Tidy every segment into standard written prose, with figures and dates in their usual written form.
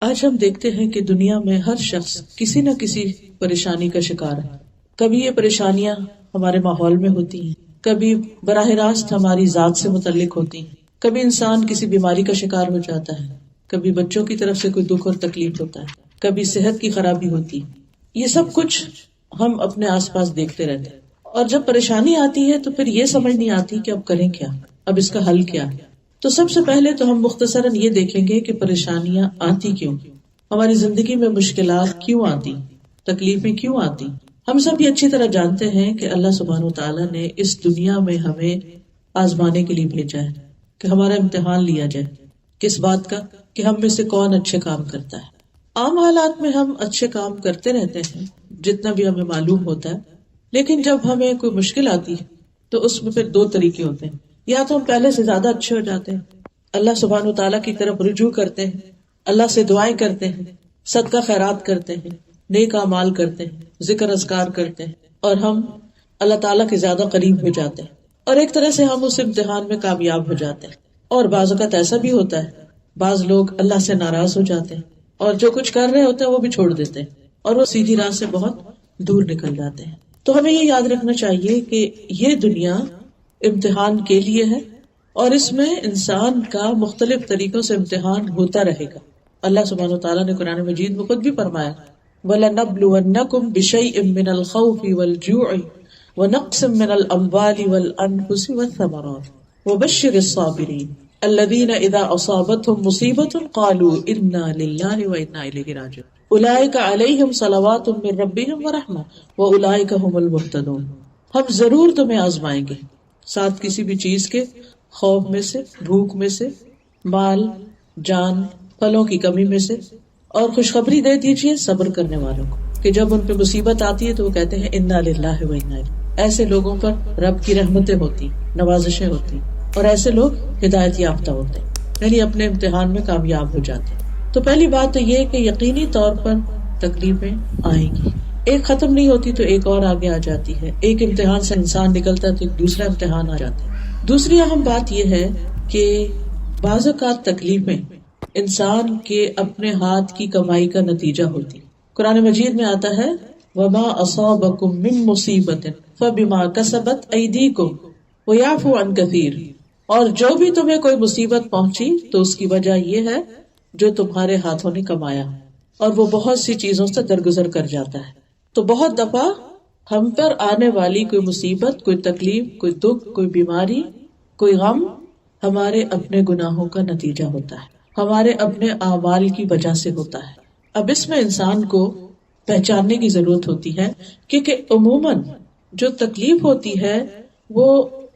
آج ہم دیکھتے ہیں کہ دنیا میں ہر شخص کسی نہ کسی پریشانی کا شکار ہے. کبھی یہ پریشانیاں ہمارے ماحول میں ہوتی ہیں، کبھی براہ راست ہماری ذات سے متعلق ہوتی ہیں، کبھی انسان کسی بیماری کا شکار ہو جاتا ہے، کبھی بچوں کی طرف سے کوئی دکھ اور تکلیف ہوتا ہے، کبھی صحت کی خرابی ہوتی ہے. یہ سب کچھ ہم اپنے آس پاس دیکھتے رہتے ہیں، اور جب پریشانی آتی ہے تو پھر یہ سمجھ نہیں آتی کہ اب کریں کیا، اب اس کا حل کیا ہے. تو سب سے پہلے تو ہم مختصراً یہ دیکھیں گے کہ پریشانیاں آتی کیوں، ہماری زندگی میں مشکلات کیوں آتی، تکلیفیں کیوں آتی. ہم سب یہ اچھی طرح جانتے ہیں کہ اللہ سبحانہ وتعالیٰ نے اس دنیا میں ہمیں آزمانے کے لیے بھیجا ہے، کہ ہمارا امتحان لیا جائے. کس بات کا؟ کہ ہم میں سے کون اچھے کام کرتا ہے. عام حالات میں ہم اچھے کام کرتے رہتے ہیں جتنا بھی ہمیں معلوم ہوتا ہے، لیکن جب ہمیں کوئی مشکل آتی ہے تو اس میں پھر دو طریقے ہوتے ہیں. یا تو ہم پہلے سے زیادہ اچھے ہو جاتے ہیں، اللہ سبحانہ وتعالیٰ کی طرف رجوع کرتے ہیں، اللہ سے دعائیں کرتے ہیں، صدقہ خیرات کرتے ہیں، نیک اعمال کرتے ہیں، ذکر اذکار کرتے ہیں، اور ہم اللہ تعالیٰ کے زیادہ قریب ہو جاتے ہیں، اور ایک طرح سے ہم اس امتحان میں کامیاب ہو جاتے ہیں. اور بعض اوقات ایسا بھی ہوتا ہے، بعض لوگ اللہ سے ناراض ہو جاتے ہیں اور جو کچھ کر رہے ہوتے ہیں وہ بھی چھوڑ دیتے ہیں اور وہ سیدھی راہ سے بہت دور نکل جاتے ہیں. تو ہمیں یہ یاد رکھنا چاہیے کہ یہ دنیا امتحان کے لیے ہے، اور اس میں انسان کا مختلف طریقوں سے امتحان ہوتا رہے گا. اللہ سبحانہ وتعالیٰ نے قرآن مجید میں خود بھی فرمایا، وَلَنَبْلُوَنَّكُمْ بِشَيْءٍ مِّنَ الْخَوْفِ وَالْجُوعِ وَنَقْصٍ مِّنَ الْأَمْوَالِ وَالْأَنفُسِ وَالثَّمَرَاتِ وَبَشِّرِ الصَّابِرِينَ الَّذِينَ إِذَا أَصَابَتْهُمْ مُصِيبَةٌ قَالُوا إِنَّا لِلَّهِ وَإِنَّا إِلَيْهِ رَاجِعُونَ أُولَٰئِكَ عَلَيْهِمْ صَلَوَاتٌ مِّن رَّبِّهِمْ وَرَحْمَةٌ وَأُولَٰئِكَ هُمُ الْمُهْتَدُونَ. ہم ضرور تمہیں آزمائیں گے ساتھ کسی بھی چیز کے، خوف میں سے، بھوک میں سے، مال، جان، پھلوں کی کمی میں سے، اور خوشخبری دے دیجیے صبر کرنے والوں کو کہ جب ان پہ مصیبت آتی ہے تو وہ کہتے ہیں انا للہ و انا الیہ. ایسے لوگوں پر رب کی رحمتیں ہوتی، نوازشیں ہوتی، اور ایسے لوگ ہدایت یافتہ ہوتے ہیں، یعنی اپنے امتحان میں کامیاب ہو جاتے ہیں. تو پہلی بات تو یہ کہ یقینی طور پر تکلیفیں آئیں گی، ایک ختم نہیں ہوتی تو ایک اور آگے آ جاتی ہے، ایک امتحان سے انسان نکلتا ہے تو ایک دوسرا امتحان آ جاتا ہے. دوسری اہم بات یہ ہے کہ بعض اوقات تکلیفیں انسان کے اپنے ہاتھ کی کمائی کا نتیجہ ہوتی. قرآن مجید میں آتا ہے وَمَا أَصَابَكُم مِّن مُّصِيبَةٍ فَبِمَا كَسَبَتْ أَيْدِيكُمْ وَيَعْفُو عَن كَثِيرٍ. اور جو بھی تمہیں کوئی مصیبت پہنچی تو اس کی وجہ یہ ہے جو تمہارے ہاتھوں نے کمایا، اور وہ بہت سی چیزوں سے درگزر کر جاتا ہے. تو بہت دفعہ ہم پر آنے والی کوئی مصیبت، کوئی تکلیف، کوئی دکھ، کوئی بیماری، کوئی غم ہمارے اپنے گناہوں کا نتیجہ ہوتا ہے، ہمارے اپنے اعمال کی وجہ سے ہوتا ہے. اب اس میں انسان کو پہچاننے کی ضرورت ہوتی ہے، کیونکہ عموماً جو تکلیف ہوتی ہے وہ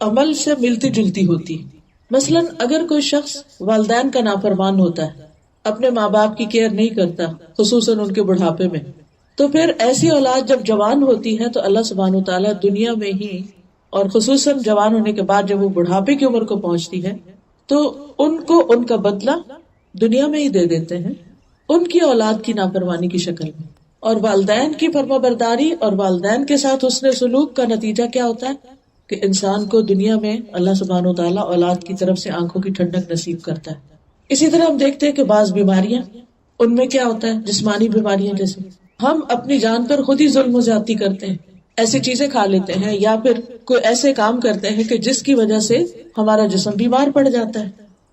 عمل سے ملتی جلتی ہوتی. مثلاً اگر کوئی شخص والدین کا نافرمان ہوتا ہے، اپنے ماں باپ کی کیئر نہیں کرتا، خصوصاً ان کے بڑھاپے میں، تو پھر ایسی اولاد جب جوان ہوتی ہے تو اللہ سبحانہ وتعالیٰ دنیا میں ہی، اور خصوصاً جوان ہونے کے بعد جب وہ بڑھاپے کی عمر کو پہنچتی ہے تو ان کو ان کا بدلہ دنیا میں ہی دے دیتے ہیں، ان کی اولاد کی نافرمانی کی شکل میں. اور والدین کی فرما برداری اور والدین کے ساتھ حسن سلوک کا نتیجہ کیا ہوتا ہے کہ انسان کو دنیا میں اللہ سبحانہ وتعالیٰ اولاد کی طرف سے آنکھوں کی ٹھنڈک نصیب کرتا ہے. اسی طرح ہم دیکھتے ہیں کہ بعض بیماریاں، ان میں کیا ہوتا ہے، جسمانی بیماریاں، جیسے ہم اپنی جان پر خود ہی ظلم و زیادتی کرتے ہیں، ایسی چیزیں کھا لیتے ہیں یا پھر کوئی ایسے کام کرتے ہیں کہ جس کی وجہ سے ہمارا جسم بیمار پڑ جاتا ہے.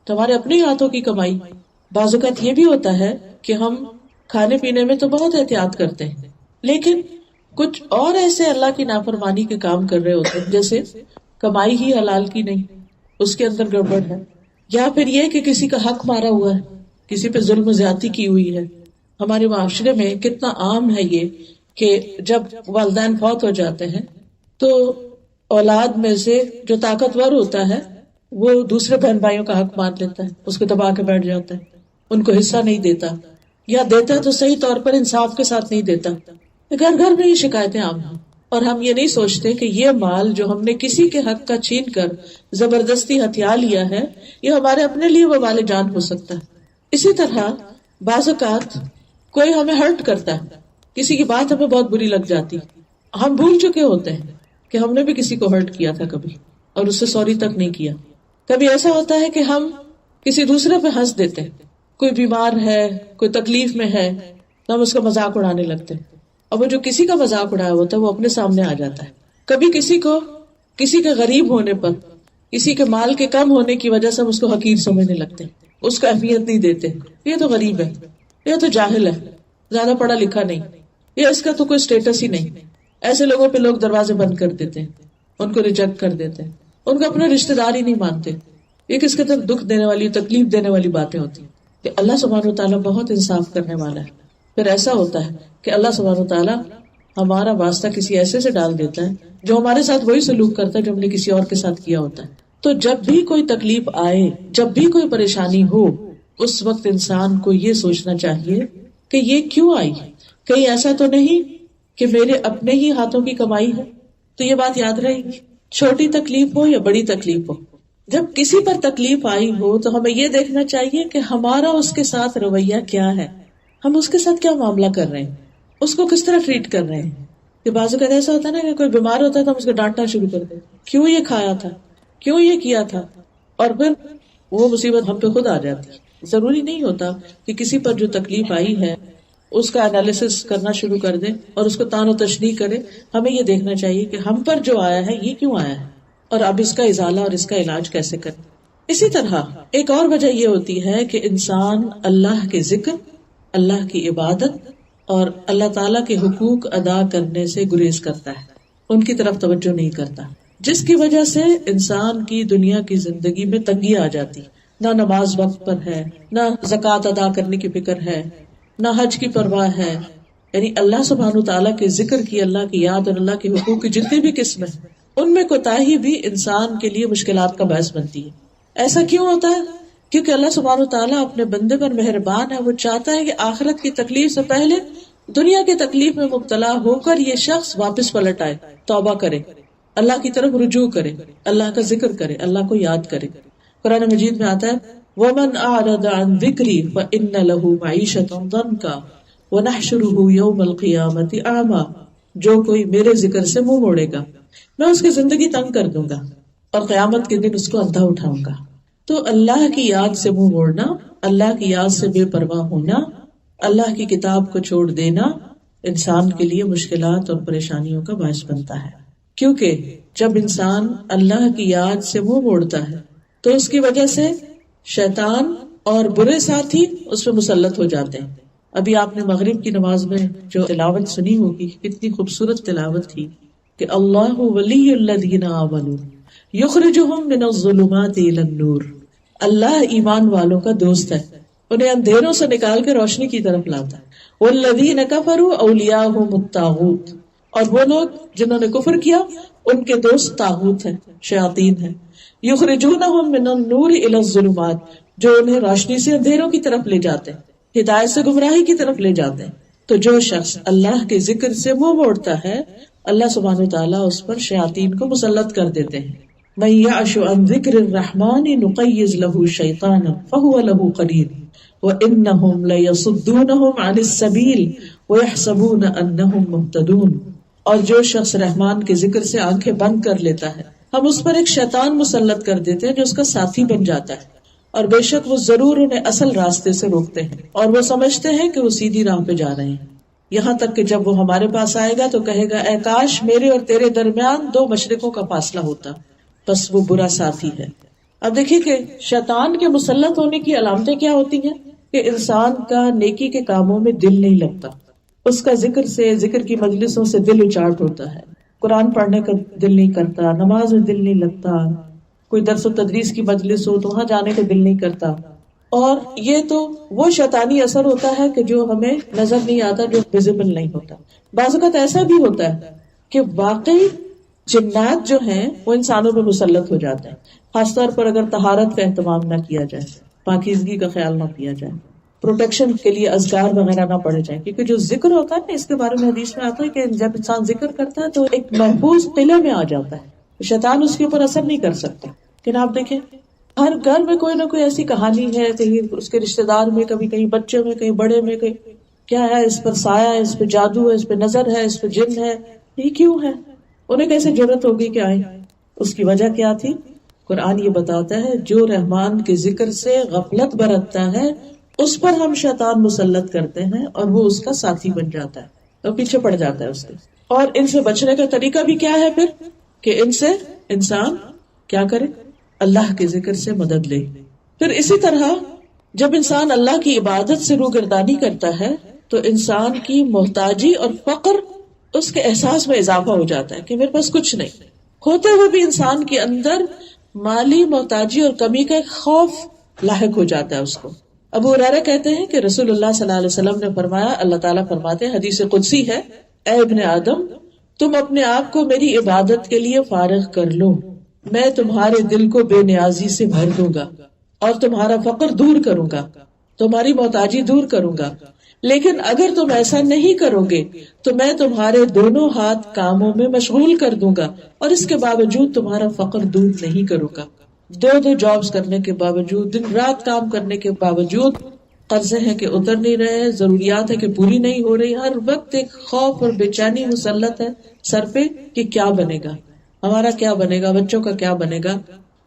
تو ہمارے اپنے ہاتھوں کی کمائی. بعض اوقات یہ بھی ہوتا ہے کہ ہم کھانے پینے میں تو بہت احتیاط کرتے ہیں، لیکن کچھ اور ایسے اللہ کی نافرمانی کے کام کر رہے ہوتے ہیں، جیسے کمائی ہی حلال کی نہیں، اس کے اندر گڑبڑ ہے، یا پھر یہ کہ کسی کا حق مارا ہوا ہے، کسی پہ ظلم و زیادتی کی ہوئی ہے. ہمارے معاشرے میں کتنا عام ہے یہ کہ جب والدین فوت ہو جاتے ہیں تو اولاد میں سے جو طاقتور ہوتا ہے وہ دوسرے بہن بھائیوں کا حق مان لیتا ہے، اس کو دبا کے بیٹھ جاتا ہے، ان کو حصہ نہیں دیتا، یا دیتا ہے تو صحیح طور پر انصاف کے ساتھ نہیں دیتا. گھر گھر میں یہ شکایتیں عام ہیں، اور ہم یہ نہیں سوچتے کہ یہ مال جو ہم نے کسی کے حق کا چھین کر زبردستی ہتھیا لیا ہے، یہ ہمارے اپنے لیے وبال جان ہو سکتا ہے. اسی طرح بعض اوقات کوئی ہمیں ہرٹ کرتا ہے، کسی کی بات ہمیں بہت بری لگ جاتی، ہم بھول چکے ہوتے ہیں کہ ہم نے بھی کسی کو ہرٹ کیا تھا کبھی اور اس سے سوری تک نہیں کیا. کبھی ایسا ہوتا ہے کہ ہم کسی دوسرے پہ ہنس دیتے ہیں کوئی بیمار ہے، کوئی تکلیف میں ہے، تو ہم اس کا مذاق اڑانے لگتے ہیں، اور وہ جو کسی کا مذاق اڑایا ہوتا ہے وہ اپنے سامنے آ جاتا ہے. کبھی کسی کے غریب ہونے پر، کسی کے مال کے کم ہونے کی وجہ سے ہم اس کو حقیر سمجھنے لگتے ہیں، اس کو اہمیت نہیں دیتے. یہ تو غریب ہے، یہ تو جاہل ہے، زیادہ پڑھا لکھا نہیں، یہ اس کا تو کوئی اسٹیٹس ہی نہیں. ایسے لوگوں پہ لوگ دروازے بند کر دیتے ہیں، ان کو ریجیکٹ کر دیتے ہیں، ان کو اپنے رشتہ دار ہی نہیں مانتے. یہ کس کے طرف دکھ دینے والی، تکلیف دینے والی باتیں ہوتی ہیں. کہ اللہ سبحانہ وتعالیٰ بہت انصاف کرنے والا ہے. پھر ایسا ہوتا ہے کہ اللہ سبحانہ وتعالیٰ ہمارا واسطہ کسی ایسے سے ڈال دیتا ہے جو ہمارے ساتھ وہی سلوک کرتا ہے جو ہم نے کسی اور کے ساتھ کیا ہوتا ہے. تو جب بھی کوئی تکلیف آئے، جب بھی کوئی پریشانی ہو، اس وقت انسان کو یہ سوچنا چاہیے کہ یہ کیوں آئی، کہیں ایسا تو نہیں کہ میرے اپنے ہی ہاتھوں کی کمائی ہے. تو یہ بات یاد رہے گی، چھوٹی تکلیف ہو یا بڑی تکلیف ہو، جب کسی پر تکلیف آئی ہو تو ہمیں یہ دیکھنا چاہیے کہ ہمارا اس کے ساتھ رویہ کیا ہے، ہم اس کے ساتھ کیا معاملہ کر رہے ہیں، اس کو کس طرح ٹریٹ کر رہے ہیں. کہ بعض اوقات ایسا ہوتا ہے نا کہ کوئی بیمار ہوتا ہے تو ہم اس کو ڈانٹنا شروع کر دیں، کیوں یہ کھایا تھا، کیوں یہ کیا تھا، اور پھر وہ مصیبت ہم پہ خود آ جاتی ہے. ضروری نہیں ہوتا کہ کسی پر جو تکلیف آئی ہے اس کا انالیسس کرنا شروع کر دیں اور اس کو تان و تشریح کرے. ہمیں یہ دیکھنا چاہیے کہ ہم پر جو آیا ہے یہ کیوں آیا ہے، اور اب اس کا ازالہ اور اس کا علاج کیسے کریں. اسی طرح ایک اور وجہ یہ ہوتی ہے کہ انسان اللہ کے ذکر، اللہ کی عبادت اور اللہ تعالیٰ کے حقوق ادا کرنے سے گریز کرتا ہے، ان کی طرف توجہ نہیں کرتا، جس کی وجہ سے انسان کی دنیا کی زندگی میں تنگی آ جاتی. نہ نماز وقت پر ہے، نہ زکوٰۃ ادا کرنے کی فکر ہے، نہ حج کی پرواہ ہے. یعنی اللہ سبحانہ تعالیٰ کے ذکر کی، اللہ کی یاد اور اللہ کے حقوق کی جتنی بھی قسمیں ہیں ان میں کوتاہی بھی انسان کے لیے مشکلات کا باعث بنتی ہے. ایسا کیوں ہوتا ہے؟ کیونکہ اللہ سبحانہ تعالیٰ اپنے بندے پر مہربان ہے. وہ چاہتا ہے کہ آخرت کی تکلیف سے پہلے دنیا کی تکلیف میں مبتلا ہو کر یہ شخص واپس پلٹ آئے، توبہ کرے، اللہ کی طرف رجوع کرے، اللہ کا ذکر کرے، اللہ کو یاد کرے. قرآن مجید میں آتا ہے وَمَنْ أَعْرَضَ عَنْ ذِكْرِي فَإِنَّ لَهُ مَعِيشَةً ضَنْكًا وَنَحْشُرُهُ يَوْمَ الْقِيَامَةِ أَعْمَى. جو کوئی میرے ذکر سے منہ موڑے گا میں اس کی زندگی تنگ کر دوں گا اور قیامت کے دن اس کو اندھا اٹھاؤں گا. تو اللہ کی یاد سے منہ موڑنا، اللہ کی یاد سے بے پرواہ ہونا، اللہ کی کتاب کو چھوڑ دینا انسان کے لیے مشکلات اور پریشانیوں کا باعث بنتا ہے. کیونکہ جب انسان اللہ کی یاد سے منہ موڑتا ہے تو اس کی وجہ سے شیطان اور برے ساتھی اس پہ مسلط ہو جاتے ہیں. ابھی آپ نے مغرب کی نماز میں جو تلاوت سنی ہوگی، کتنی خوبصورت تلاوت تھی کہ اللہ ولی الذین آمنوا یخرجہم من الظلمات الی النور. اللہ ایمان والوں کا دوست ہے، انہیں اندھیروں سے نکال کے روشنی کی طرف لاتا ہے. والذین کفروا اولیاءہم الطاغوت. اور وہ لوگ جنہوں نے کفر کیا ان کے دوست طاغوت ہیں، شیاطین ہیں. یخرجونہم من النور الی الظلمات. جو انہیں روشنی سے اندھیروں کی طرف لے جاتے ہیں، ہدایت سے گمراہی کی طرف لے جاتے ہیں. تو جو شخص اللہ کے ذکر سے منہ موڑتا ہے اللہ سبحانہ وتعالیٰ اس پر شیاطین کو مسلط کر دیتے ہیں. من یعش عن ذکر الرحمن نقیض له شیطانا فہو له قرین وانہم لیصدونہم عن السبیل ویحسبون انہم مہتدون. اور جو شخص رحمان کے ذکر سے آنکھیں بند کر لیتا ہے ہم اس پر ایک شیطان مسلط کر دیتے ہیں جو اس کا ساتھی بن جاتا ہے، اور بے شک وہ ضرور انہیں اصل راستے سے روکتے ہیں اور وہ سمجھتے ہیں کہ وہ سیدھی راہ پہ جا رہے ہیں. یہاں تک کہ جب وہ ہمارے پاس آئے گا تو کہے گا اے کاش میرے اور تیرے درمیان 2 مشرقوں کا فاصلہ ہوتا. بس وہ برا ساتھی ہے. اب دیکھیے کہ شیطان کے مسلط ہونے کی علامتیں کیا ہوتی ہیں کہ انسان کا نیکی کے کاموں میں دل نہیں لگتا، اس کا ذکر کی مجلسوں سے دل اچاٹ ہوتا ہے، قرآن پڑھنے کا دل نہیں کرتا، نماز میں دل نہیں لگتا، کوئی درس و تدریس کی مجلس ہو تو وہاں جانے کا دل نہیں کرتا. اور یہ تو وہ شیطانی اثر ہوتا ہے کہ جو ہمیں نظر نہیں آتا، جو ویزیبل نہیں ہوتا. بعض اوقات ایسا بھی ہوتا ہے کہ واقعی جنات جو ہیں وہ انسانوں پہ مسلط ہو جاتے ہیں، خاص طور پر اگر طہارت کا اہتمام نہ کیا جائے، پاکیزگی کا خیال نہ کیا جائے، پروٹیکشن کے لیے اذکار وغیرہ نہ پڑھے جائیں. کیونکہ جو ذکر ہوتا ہے نا، اس کے بارے میں حدیث میں آتا ہے کہ جب انسان ذکر کرتا ہے تو ایک محفوظ قلعے میں آ جاتا ہے، شیطان اس کے اوپر اثر نہیں کر سکتا. لیکن آپ دیکھیں ہر گھر میں کوئی نہ کوئی ایسی کہانی ہے، کہیں اس کے رشتے دار میں، کبھی کہیں بچے میں، کہیں بڑے میں، کہیں کیا ہے، اس پر سایہ ہے، اس پہ جادو ہے، اس پہ نظر ہے، اس پہ جن ہے. یہ کیوں ہے؟ انہیں کیسے ضرورت ہوگی کہ آئیں؟ اس کی وجہ کیا تھی؟ قرآن یہ بتاتا ہے جو رحمان کے ذکر سے غفلت برتتا ہے اس پر ہم شیطان مسلط کرتے ہیں اور وہ اس کا ساتھی بن جاتا ہے اور پیچھے پڑ جاتا ہے اس کے. اور ان سے بچنے کا طریقہ بھی کیا ہے پھر کہ ان سے انسان کیا کرے؟ اللہ کے ذکر سے مدد لے. پھر اسی طرح جب انسان اللہ کی عبادت سے روگردانی کرتا ہے تو انسان کی محتاجی اور فقر اس کے احساس میں اضافہ ہو جاتا ہے کہ میرے پاس کچھ نہیں ہوتے ہوئے بھی انسان کے اندر مالی محتاجی اور کمی کا ایک خوف لاحق ہو جاتا ہے اس کو. ابو ہریرہ کہتے ہیں کہ رسول اللہ صلی اللہ علیہ وسلم نے فرمایا، اللہ تعالیٰ فرماتے ہیں، حدیث قدسی ہے، اے ابن آدم تم اپنے آپ کو میری عبادت کے لیے فارغ کر لو، میں تمہارے دل کو بے نیازی سے بھر دوں گا اور تمہارا فقر دور کروں گا، تمہاری محتاجی دور کروں گا. لیکن اگر تم ایسا نہیں کرو گے تو میں تمہارے دونوں ہاتھ کاموں میں مشغول کر دوں گا اور اس کے باوجود تمہارا فقر دور نہیں کروں گا. دو جابز کرنے کے باوجود، دن رات کام کرنے کے باوجود، قرضے ہیں کہ اتر نہیں رہے، ضروریات ہے کہ پوری نہیں ہو رہی، ہر وقت ایک خوف اور بے چینی مسلط ہے سر پہ کہ کیا بنے گا، ہمارا کیا بنے گا، بچوں کا کیا بنے گا.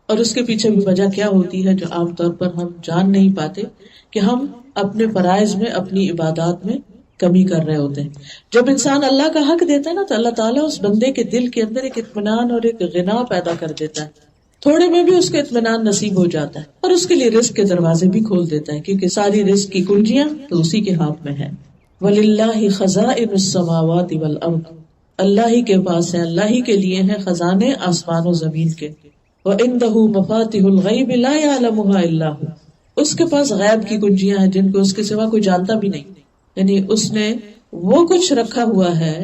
اور اس کے پیچھے بھی وجہ کیا ہوتی ہے جو عام طور پر ہم جان نہیں پاتے کہ ہم اپنے فرائض میں، اپنی عبادات میں کمی کر رہے ہوتے ہیں. جب انسان اللہ کا حق دیتا ہے نا تو اللہ تعالیٰ اس بندے کے دل کے اندر ایک اطمینان اور ایک غنا پیدا کر دیتا ہے، تھوڑے میں بھی اس کو اطمینان نصیب ہو جاتا ہے اور اس کے لیے رزق کے دروازے بھی کھول دیتا ہے، کیونکہ ساری رزق کی کنجیاں تو اسی کے ہاتھ میں ہیں. وَلِلَّهِ خَزَائِنُ السَّمَاوَاتِ وَالْأَرْضِ، اللہ ہی کے پاس ہے، اللہ ہی کے لیے ہیں خزانے آسمان و زمین کے. وَعِندَهُ مَفَاتِحُ الْغَيْبِ لَا يَعْلَمُهَا إِلَّا هُوَ، اس کے پاس غیب کی کنجیاں ہیں جن کو اس کے سوا کوئی جانتا بھی نہیں. یعنی اس نے وہ کچھ رکھا ہوا ہے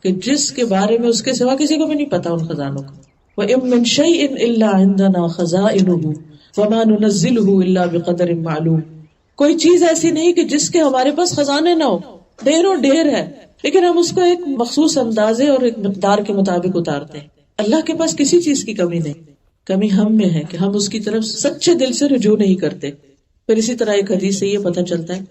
کہ جس کے بارے میں اس کے سوا کسی کو بھی نہیں پتا ان خزانوں کا. وَإِن مِّن شَيْءٍ إِلَّا عِندَنَا خَزَائِنُهُ وَمَا نُنَزِّلُهُ إِلَّا بِقَدَرٍ مَّعْلُومٍ، کوئی چیز ایسی نہیں کہ جس کے ہمارے پاس خزانے نہ ہو، ڈھیروں ڈھیر ہے، لیکن ہم اس کو ایک مخصوص اندازے اور ایک مقدار کے مطابق اتارتے ہیں. اللہ کے پاس کسی چیز کی کمی نہیں، کمی ہم میں ہے کہ ہم اس کی طرف سچے دل سے رجوع نہیں کرتے. پھر اسی طرح ایک حدیث سے یہ پتہ چلتا ہے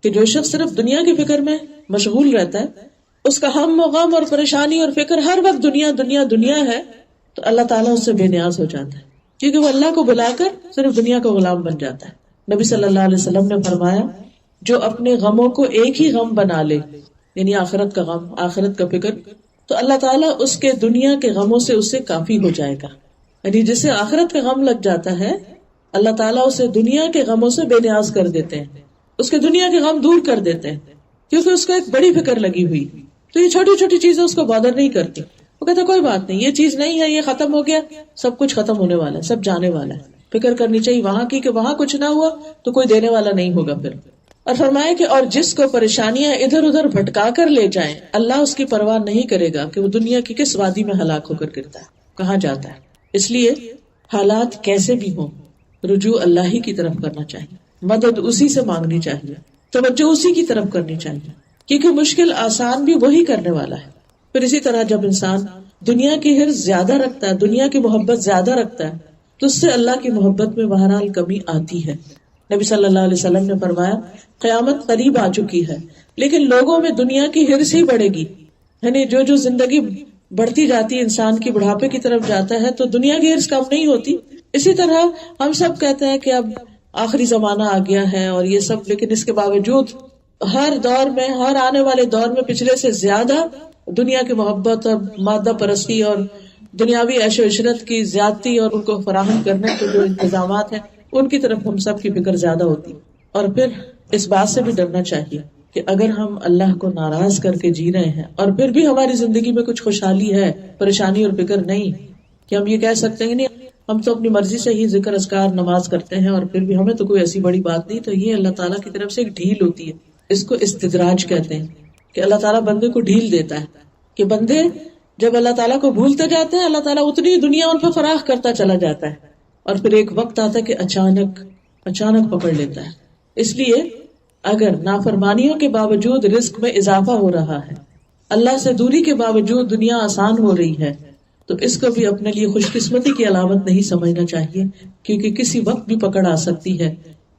کہ جو شخص صرف دنیا کی فکر میں مشغول رہتا ہے، اس کا ہم و غم اور پریشانی اور فکر ہر وقت دنیا دنیا دنیا ہے، تو اللہ تعالیٰ اس سے بے نیاز ہو جاتا ہے، کیونکہ وہ اللہ کو بلا کر صرف دنیا کا غلام بن جاتا ہے. نبی صلی اللہ علیہ وسلم نے فرمایا، جو اپنے غموں کو ایک ہی غم بنا لے، یعنی آخرت کا غم، آخرت کا فکر، تو اللہ تعالیٰ اس کے دنیا کے غموں سے اس سے کافی ہو جائے گا. یعنی جسے آخرت کا غم لگ جاتا ہے، اللہ تعالیٰ اسے دنیا کے غموں سے بے نیاز کر دیتے ہیں، اس کے دنیا کے غم دور کر دیتے ہیں، کیونکہ اس کو ایک بڑی فکر لگی ہوئی. تو یہ چھوٹی چھوٹی چیزیں اس کو بادر نہیں کرتی. وہ کہتا کوئی بات نہیں، یہ چیز نہیں ہے، یہ ختم ہو گیا، سب کچھ ختم ہونے والا ہے، سب جانے والا ہے. فکر کرنی چاہیے وہاں کی کہ وہاں کچھ نہ ہوا تو کوئی دینے والا نہیں ہوگا پھر. اور فرمایا کہ اور جس کو پریشانیاں ادھر ادھر بھٹکا کر لے جائیں، اللہ اس کی پرواہ نہیں کرے گا کہ وہ دنیا کی کس وادی میں ہلاک ہو کر گرتا ہے، کہاں جاتا ہے. اس لیے حالات کیسے بھی ہوں، رجوع اللہ ہی کی طرف کرنا چاہیے، مدد اسی سے مانگنی چاہیے، توجہ اسی کی طرف کرنی چاہیے، کیونکہ مشکل آسان بھی وہی کرنے والا ہے. پھر اسی طرح جب انسان دنیا کی حرص زیادہ رکھتا ہے، دنیا کی محبت زیادہ رکھتا ہے، تو اس سے اللہ کی محبت میں بہرحال کمی آتی ہے. نبی صلی اللہ علیہ وسلم نے فرمایا، قیامت قریب آ چکی ہے، لیکن لوگوں میں دنیا کی حرص ہی بڑھے گی. یعنی جو زندگی بڑھتی جاتی ہے، انسان کی بڑھاپے کی طرف جاتا ہے، تو دنیا کی حرص کم نہیں ہوتی. اسی طرح ہم سب کہتے ہیں کہ اب آخری زمانہ آ گیا ہے اور یہ سب، لیکن اس کے باوجود ہر دور میں، ہر آنے والے دور میں پچھلے سے زیادہ دنیا کی محبت اور مادہ پرستی اور دنیاوی عیش و عشرت کی زیادتی اور ان کو فراہم کرنے کے جو انتظامات ہیں ان کی طرف ہم سب کی فکر زیادہ ہوتی. اور پھر اس بات سے بھی ڈرنا چاہیے کہ اگر ہم اللہ کو ناراض کر کے جی رہے ہیں اور پھر بھی ہماری زندگی میں کچھ خوشحالی ہے، پریشانی اور فکر نہیں، کہ ہم یہ کہہ سکتے ہیں نہیں ہم تو اپنی مرضی سے ہی ذکر اذکار نماز کرتے ہیں اور پھر بھی ہمیں تو کوئی ایسی بڑی بات نہیں، تو یہ اللہ تعالیٰ کی طرف سے ایک ڈھیل ہوتی ہے. اس کو استدراج کہتے ہیں کہ اللہ تعالیٰ بندے کو ڈھیل دیتا ہے کہ بندے جب اللہ تعالیٰ کو بھولتے جاتے ہیں، اللہ تعالیٰ اتنی دنیا ان پہ فراخ کرتا چلا جاتا ہے اور پھر ایک وقت آتا ہے کہ اچانک پکڑ لیتا ہے. اس لیے اگر نافرمانیوں کے باوجود رزق میں اضافہ ہو رہا ہے، اللہ سے دوری کے باوجود دنیا آسان ہو رہی ہے، تو اس کو بھی اپنے لیے خوش قسمتی کی علامت نہیں سمجھنا چاہیے، کیونکہ کسی وقت بھی پکڑ آ سکتی ہے،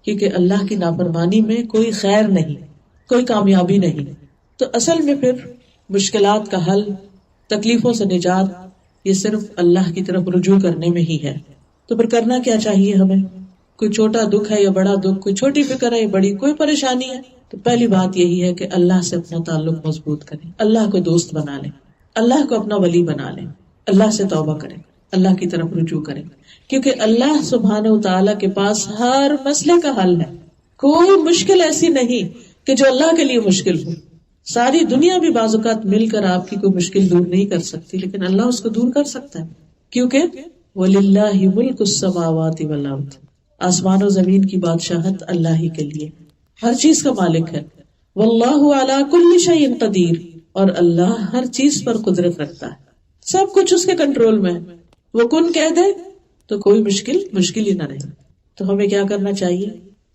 کیونکہ اللہ کی نافرمانی میں کوئی خیر نہیں، کوئی کامیابی نہیں. تو اصل میں پھر مشکلات کا حل، تکلیفوں سے نجات، یہ صرف اللہ کی طرف رجوع کرنے میں ہی ہے. تو پھر کرنا کیا چاہیے ہمیں؟ کوئی چھوٹا دکھ ہے یا بڑا دکھ، کوئی چھوٹی فکر ہے یا بڑی، کوئی پریشانی ہے، تو پہلی بات یہی ہے کہ اللہ سے اپنا تعلق مضبوط کریں، اللہ کو دوست بنا لیں، اللہ کو اپنا ولی بنا لیں، اللہ سے توبہ کریں، اللہ کی طرف رجوع کریں، کیونکہ اللہ سبحانہ و تعالیٰ کے پاس ہر مسئلے کا حل ہے. کوئی مشکل ایسی نہیں کہ جو اللہ کے لیے مشکل ہو. ساری دنیا بھی بعض اوقات مل کر آپ کی کوئی مشکل دور نہیں کر سکتی، لیکن اللہ اس کو دور کر سکتا ہے، کیونکہ وَلِلَّهِ مُلْكُ السَّمَاوَاتِ وَالْأَرْضِ، آسمان و زمین کی بادشاہت اللہ ہی کے لیے، ہر چیز کا مالک ہے. وَاللَّهُ عَلَى كُلِّ شَيْءٍ قَدِيرٌ، اور اللہ ہر چیز پر قدرت رکھتا ہے، سب کچھ اس کے کنٹرول میں ہے. وہ کن کہہ دے تو کوئی مشکل ہی نہ رہے. تو ہمیں کیا کرنا چاہیے؟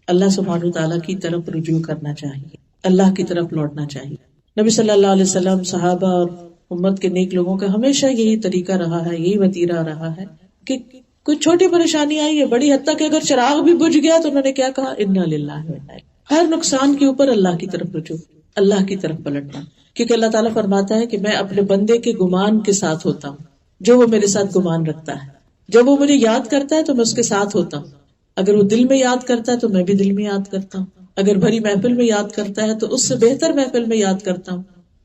اللہ سبحانہ وتعالیٰ کی طرف رجوع کرنا چاہیے، اللہ کی طرف لوٹنا چاہیے. نبی صلی اللہ علیہ وسلم، صحابہ اور امت کے نیک لوگوں کا ہمیشہ یہی طریقہ رہا ہے، یہی وتیرہ رہا ہے کہ کوئی چھوٹی پریشانی آئی ہے، بڑی حد تک اگر چراغ بھی بجھ گیا تو انہوں نے کیا کہا؟ انا للہ و انا الیہ. ہر نقصان کے اوپر اللہ کی طرف رجوع، اللہ کی طرف پلٹنا، کیونکہ اللہ تعالیٰ فرماتا ہے کہ میں اپنے بندے کے گمان کے ساتھ ہوتا ہوں، جو وہ میرے ساتھ گمان رکھتا ہے. جب وہ مجھے یاد کرتا ہے تو میں اس کے ساتھ ہوتا ہوں، اگر وہ دل میں یاد کرتا ہے تو میں بھی دل میں یاد کرتا ہوں، اگر بھری محفل میں یاد کرتا ہے تو اس سے بہتر محفل میں یاد کرتا ہوں.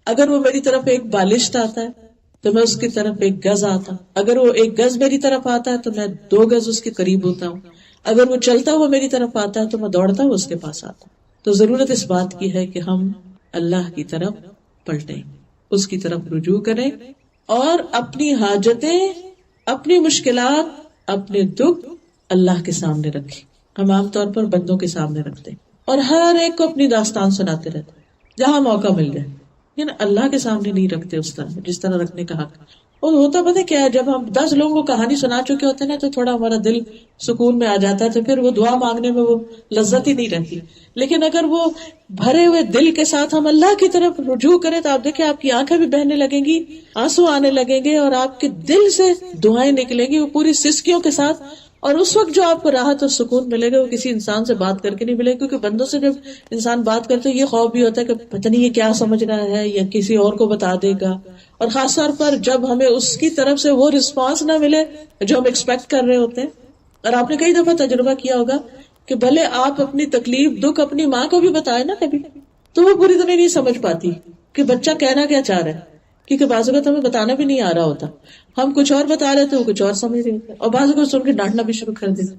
اگر وہ میری طرف ایک بالشت آتا ہے تو میں اس کی طرف ایک گز آتا ہوں، اگر وہ ایک گز میری طرف آتا ہے تو میں 2 گز اس کے قریب ہوتا ہوں، اگر وہ چلتا ہوا میری طرف آتا ہے تو میں دوڑتا ہوا اس کے پاس آتا ہوں. تو ضرورت اس بات کی ہے کہ ہم اللہ کی طرف پلٹیں، اس کی طرف رجوع کریں اور اپنی حاجتیں، اپنی مشکلات، اپنے دکھ اللہ کے سامنے رکھیں. ہم عام طور پر بندوں کے سامنے رکھتے ہیں اور ہر ایک کو اپنی داستان سناتے رہتے ہیں جہاں موقع مل جائے، لیکن اللہ کے سامنے نہیں رکھتے اس طرح جس طرح رکھنے کا حق. اور ہوتا پتہ کیا ہے، جب ہم 10 لوگوں کو کہانی سنا چکے ہوتے ہیں نا تو تھوڑا ہمارا دل سکون میں آ جاتا ہے، تو پھر وہ دعا مانگنے میں وہ لذت ہی نہیں رہتی. لیکن اگر وہ بھرے ہوئے دل کے ساتھ ہم اللہ کی طرف رجوع کریں تو آپ دیکھیں آپ کی آنکھیں بھی بہنے لگیں گی، آنسو آنے لگیں گے اور آپ کے دل سے دعائیں نکلیں گی وہ پوری سسکیوں کے ساتھ. اور اس وقت جو آپ کو راحت اور سکون ملے گا وہ کسی انسان سے بات کر کے نہیں ملے گا، کیونکہ بندوں سے جب انسان بات کرتے یہ خوف بھی ہوتا ہے کہ پتہ نہیں یہ کیا سمجھ رہا ہے یا کسی اور کو بتا دے گا. اور خاص طور پر جب ہمیں اس کی طرف سے وہ رسپانس نہ ملے جو ہم ایکسپیکٹ کر رہے ہوتے ہیں. اور آپ نے کئی دفعہ تجربہ کیا ہوگا کہ بھلے آپ اپنی تکلیف دکھ اپنی ماں کو بھی بتائے نا کبھی، تو وہ پوری طرح نہیں سمجھ پاتی کہ بچہ کہنا کیا چاہ رہا ہے، کیونکہ بعض اوقات ہمیں بتانا بھی نہیں آ رہا ہوتا، ہم کچھ اور بتا رہے تھے وہ کچھ اور سمجھ رہے تھے، اور بعض اوقات سن کے ڈانٹنا بھی شروع کر دیتے.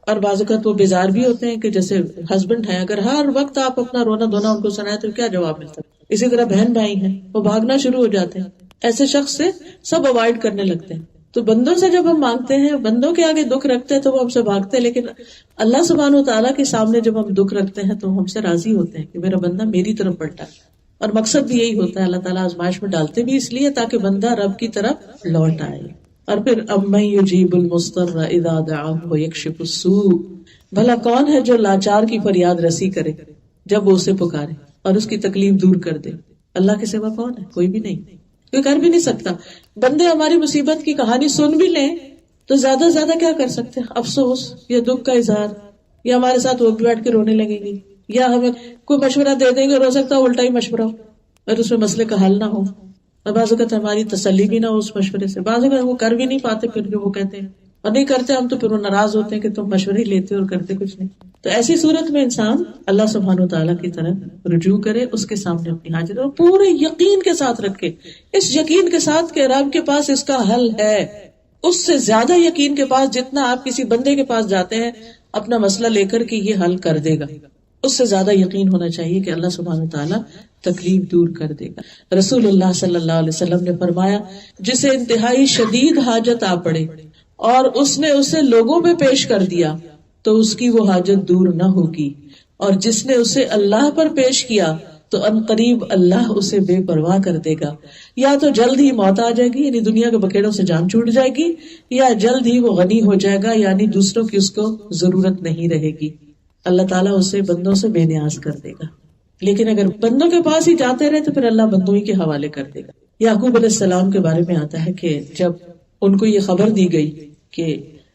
اور بعض اوقات وہ بیزار بھی ہوتے ہیں کہ جیسے ہسبینڈ ہیں، اگر ہر وقت آپ اپنا رونا دھونا ان کو سنائے تو کیا جواب ملتا ہے. اسی طرح بہن بھائی ہیں، وہ بھاگنا شروع ہو جاتے ہیں، ایسے شخص سے سب اوائڈ کرنے لگتے ہیں. تو بندوں سے جب ہم مانگتے ہیں، بندوں کے آگے دکھ رکھتے ہیں تو وہ ہم سے بھاگتے ہیں، لیکن اللہ سبحانہ و تعالیٰ کے سامنے جب ہم دکھ رکھتے ہیں تو ہم سے راضی ہوتے ہیں کہ میرا بندہ میری طرف پلٹا. اور مقصد بھی یہی ہوتا ہے، اللہ تعالیٰ آزمائش میں ڈالتے بھی اس لیے تاکہ بندہ رب کی طرف لوٹ آئے. اور پھر امن یجیب المضطر اذا دعاہ ویکشف السوء، بھلا کون ہے جو لاچار کی فریاد رسی کرے جب وہ اسے پکارے اور اس کی تکلیف دور کر دے. اللہ کے سوا کون ہے؟ کوئی بھی نہیں، کوئی کر بھی نہیں سکتا. بندے ہماری مصیبت کی کہانی سن بھی لیں تو زیادہ سے زیادہ کیا کر سکتے ہیں؟ افسوس یا دکھ کا اظہار، یا ہمارے ساتھ وہ بھی بیٹھ کے رونے لگیں گی، یا ہمیں کوئی مشورہ دے دیں گے اور ہو سکتا ہے الٹا ہی مشورہ ہو اور اس میں مسئلے کا حل نہ ہو. اور بعض اوقات ہماری تسلی بھی نہ ہو اس مشورے سے، بعض اوقات وہ کر بھی نہیں پاتے پھر جو وہ کہتے ہیں، اور نہیں کرتے ہم تو پھر وہ ناراض ہوتے ہیں کہ تم مشورے ہی لیتے اور کرتے کچھ نہیں. تو ایسی صورت میں انسان اللہ سبحانہ وتعالیٰ کی طرف رجوع کرے، اس کے سامنے اپنی حاجت اور پورے یقین کے ساتھ رکھے، اس یقین کے ساتھ کہ رب کے پاس اس کا حل ہے. اس سے زیادہ یقین کے پاس جتنا آپ کسی بندے کے پاس جاتے ہیں اپنا مسئلہ لے کر کہ یہ حل کر دے گا، اس سے زیادہ یقین ہونا چاہیے کہ اللہ سبحانہ وتعالیٰ تکلیف دور کر دے گا. رسول اللہ صلی اللہ علیہ وسلم نے فرمایا، جسے انتہائی شدید حاجت آ پڑے اور اس نے اسے لوگوں میں پیش کر دیا تو اس کی وہ حاجت دور نہ ہوگی، اور جس نے اسے اللہ پر پیش کیا تو ان قریب اللہ اسے بے پرواہ کر دے گا. یا تو جلد ہی موت آ جائے گی یعنی دنیا کے بکیڑوں سے جان چھوٹ جائے گی، یا جلد ہی وہ غنی ہو جائے گا یعنی دوسروں کی اس کو ضرورت نہیں رہے گی. اللہ تعالیٰ اسے بندوں سے بے نیاز کر دے گا. لیکن اگر بندوں کے پاس ہی جاتے رہے تو پھر اللہ بندوں ہی کے حوالے کر دے گا. یعقوب علیہ السلام کے بارے میں آتا ہے کہ جب ان کو یہ خبر دی گئی کہ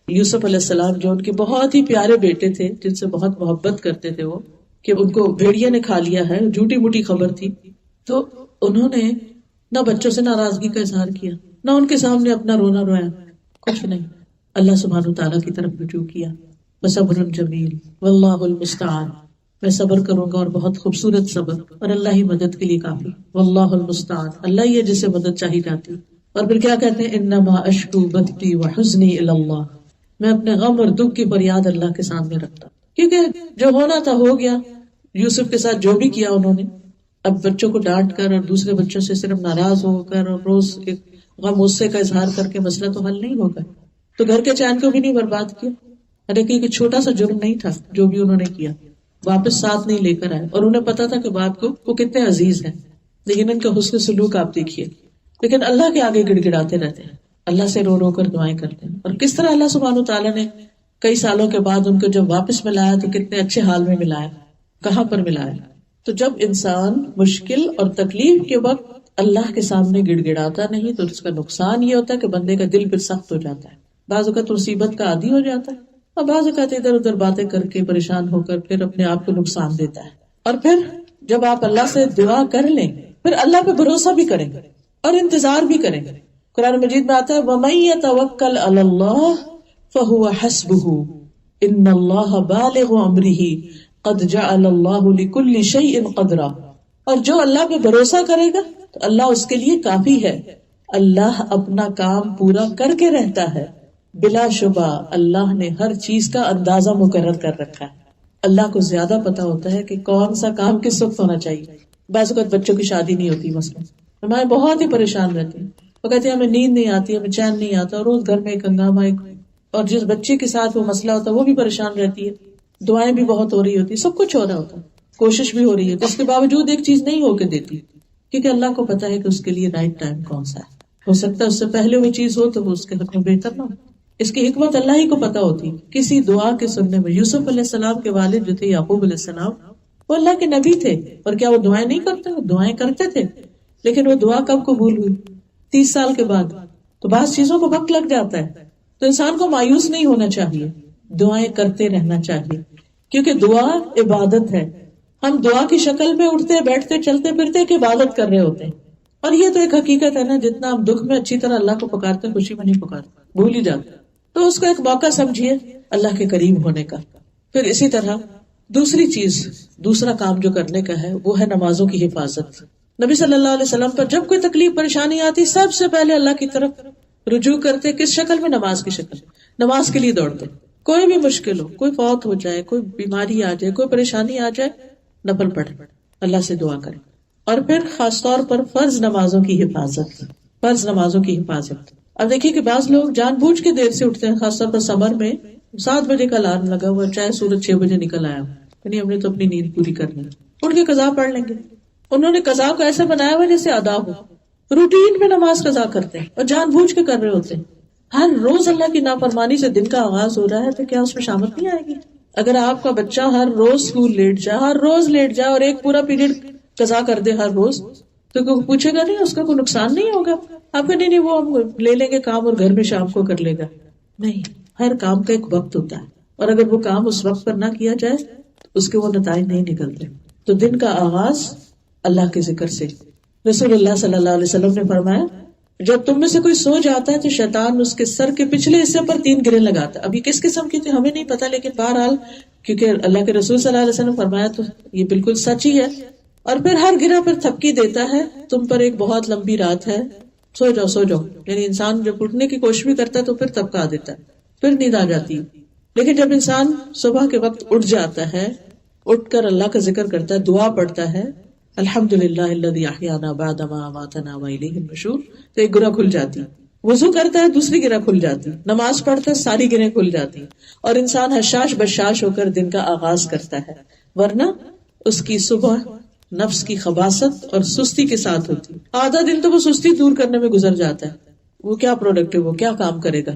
یوسف علیہ السلام جو ان کے بہت ہی پیارے بیٹے تھے، جن سے بہت محبت کرتے تھے وہ، کہ ان کو بھیڑیا نے کھا لیا ہے، جھوٹی موٹی خبر تھی، تو انہوں نے نہ بچوں سے ناراضگی کا اظہار کیا، نہ ان کے سامنے اپنا رونا رویا، کچھ نہیں. اللہ سبحانہ تعالیٰ کی طرف رجوع کیا وصبر جمیل واللہ المستعان. میں صبر کروں گا اور بہت خوبصورت صبر، اور اللہ ہی مدد کے لیے کافی. واللہ المستعان، اللہ ہی ہے جسے مدد چاہی جاتی. اور پھر کیا کہتے ہیں، انما اشکو بثی وحزنی الی اللہ، میں اپنے غم اور دکھ کی فریاد اللہ کے سامنے رکھتا، کیونکہ جو ہونا تھا ہو گیا. یوسف کے ساتھ جو بھی کیا انہوں نے، اب بچوں کو ڈانٹ کر اور دوسرے بچوں سے صرف ناراض ہو کر اور روز ایک غم غصے کا اظہار کر کے مسئلہ تو حل نہیں ہوگا. تو گھر کے چین کو بھی نہیں برباد کیا. ارے کہ چھوٹا سا جرم نہیں تھا جو بھی انہوں نے کیا، واپس ساتھ نہیں لے کر آئے، اور انہیں پتا تھا کہ باپ کو وہ کتنے عزیز ہیں. لیکن ان کا حسن سلوک آپ دیکھیے، لیکن اللہ کے آگے گڑ گڑاتے رہتے ہیں، اللہ سے رو رو کر دعائیں کرتے ہیں. اور کس طرح اللہ سبحانہ وتعالیٰ نے کئی سالوں کے بعد ان کو جب واپس ملایا تو کتنے اچھے حال میں ملایا، کہاں پر ملایا. تو جب انسان مشکل اور تکلیف کے وقت اللہ کے سامنے گڑ گڑاتا نہیں تو اس کا نقصان یہ ہوتا ہے کہ بندے کا دل پھر سخت ہو جاتا ہے، بعض اوقات مصیبت کا عادی ہو جاتا ہے، اور بعض اوقات ادھر ادھر باتیں کر کے پریشان ہو کر پھر اپنے آپ کو نقصان دیتا ہے. اور پھر جب آپ اللہ سے دعا کر لیں پھر اللہ پہ بھروسہ بھی کریں اور انتظار بھی کریں. قرآن مجید میں آتا ہے وَمَن يَتَوَكَّلْ عَلَى اللَّهِ فَهُوَ حَسْبُهُ إِنَّ اللَّهَ بَالِغُ أَمْرِهِ قَدْ جَعَلَ اللَّهُ لِكُلِّ شَيْءٍ قَدْرًا. اور جو اللہ پہ بھروسہ کرے گا تو اللہ اس کے لیے کافی ہے. اللہ اپنا کام پورا کر کے رہتا ہے، بلا شبہ اللہ نے ہر چیز کا اندازہ مقرر کر رکھا ہے. اللہ کو زیادہ پتا ہوتا ہے کہ کون سا کام کس وقت ہونا چاہیے. بعض اوقات بچوں کی شادی نہیں ہوتی، مثلا ہمارے بہت ہی پریشان رہتے ہیں، وہ کہتے ہیں ہمیں نیند نہیں آتی، ہمیں چین نہیں آتا، روز گھر میں ایک ہنگامہ، اور جس بچے کے ساتھ وہ مسئلہ ہوتا ہے وہ بھی پریشان رہتی ہے. دعائیں بھی بہت ہو رہی ہوتی، سب کچھ ہو رہا ہوتا، کوشش بھی ہو رہی ہے، تو اس کے باوجود ایک چیز نہیں ہو کے دیتی، کیونکہ اللہ کو پتا ہے کہ اس کے لیے رائٹ ٹائم کون سا ہے. ہو سکتا ہے اس سے پہلے وہ چیز ہو تو وہ اس کے حق میں بہتر نہ ہو. اس کی حکمت اللہ ہی کو پتا ہوتی. کسی دعا کے سننے میں یوسف علیہ السلام کے والد جو تھے یعقوب علیہ السلام، وہ اللہ کے نبی تھے، اور کیا وہ دعائیں نہیں کرتے؟ وہ دعائیں کرتے تھے، لیکن وہ دعا کب قبول ہوئی؟ 30 سال کے بعد. تو بعض چیزوں کو وقت لگ جاتا ہے، تو انسان کو مایوس نہیں ہونا چاہیے، دعائیں کرتے رہنا چاہیے، کیونکہ دعا عبادت ہے. ہم دعا کی شکل میں اٹھتے بیٹھتے چلتے پھرتے ایک عبادت کر رہے ہوتے ہیں. اور یہ تو ایک حقیقت ہے نا، جتنا ہم دکھ میں اچھی طرح اللہ کو پکارتے ہیں، خوشی میں نہیں پکارتے، بھول ہی جاتے. تو اس کو ایک موقع سمجھیے اللہ کے قریب ہونے کا. پھر اسی طرح دوسری چیز، دوسرا کام جو کرنے کا ہے وہ ہے نمازوں کی حفاظت. نبی صلی اللہ علیہ وسلم پر جب کوئی تکلیف پریشانی آتی سب سے پہلے اللہ کی طرف رجوع کرتے. کس شکل میں؟ نماز کی شکل. نماز کے لیے دوڑتے. کوئی بھی مشکل ہو، کوئی فوت ہو جائے، کوئی بیماری آ جائے، کوئی پریشانی آ جائے، نفل پڑھے، اللہ سے دعا کرے. اور پھر خاص طور پر فرض نمازوں کی حفاظت. فرض نمازوں کی حفاظت. اب دیکھیے کہ بعض لوگ جان بوجھ کے دیر سے اٹھتے ہیں، خاص طور پر سمر میں 7 بجے کا الارم لگا ہوا، چاہے سورج 6 بجے نکل آیا، یعنی ہم نے تو اپنی نیند پوری کرنی، اٹھ کے قضا پڑھ لیں گے. انہوں نے قضا کو ایسے بنایا ہوا جیسے ادا ہو، روٹین میں نماز قضا کرتے ہیں اور جان بوجھ کے کر رہے ہوتے ہیں. ہر روز اللہ کی نافرمانی سے دن کا آغاز ہو رہا ہے تو کیا اس میں شامت نہیں آئے گی؟ اگر آپ کا بچہ ہر روز اسکول لیٹ جائے، ہر روز لیٹ جائے اور ایک پورا پیریڈ قضا کر دے ہر روز، تو کوئی پوچھے گا نہیں؟ اس کا کوئی نقصان نہیں ہوگا؟ آپ کہ نہیں وہ ہم لے لیں گے کام اور گھر میں شام کو کر لے گا. نہیں، ہر کام کا ایک وقت ہوتا ہے، اور اگر وہ کام اس وقت پر نہ کیا جائے تو اس کے وہ نتائج نہیں نکلتے. تو دن کا آغاز اللہ کے ذکر سے. رسول اللہ صلی اللہ علیہ وسلم نے فرمایا جب تم میں سے کوئی سو جاتا ہے تو شیطان اس کے سر کے پچھلے حصے پر 3 گرے لگاتا ہے. ابھی کس قسم کی تھی ہمیں نہیں پتا، لیکن بہرحال کیونکہ اللہ کے رسول صلی اللہ علیہ وسلم فرمایا تو یہ بالکل سچ ہی ہے. اور پھر ہر گرہ پر تھپکی دیتا ہے تم پر ایک بہت لمبی رات ہے، سو جاؤ سو جاؤ. یعنی انسان جب اٹھنے کی کوشش بھی کرتا ہے تو پھر تھپکا دیتا ہے، پھر نیند آ جاتی ہے. لیکن جب انسان صبح کے وقت اٹھ جاتا ہے، اٹھ کر اللہ کا ذکر کرتا ہے، دعا پڑھتا ہے، الحمدللہ الذی احیانا بعد ما اماتنا والیہ النشور، تو ایک گرہ کھل جاتی. وضو کرتا ہے، دوسری گرہ کھل جاتی. نماز پڑھتا ہے، ساری گرہیں کھل جاتی، اور انسان حشاش بشاش ہو کر دن کا آغاز کرتا ہے. ورنہ اس کی صبح نفس کی خباثت اور سستی کے ساتھ ہوتی. آدھا دن تو وہ سستی دور کرنے میں گزر جاتا ہے. وہ کیا پروڈکٹیو، وہ کیا کام کرے گا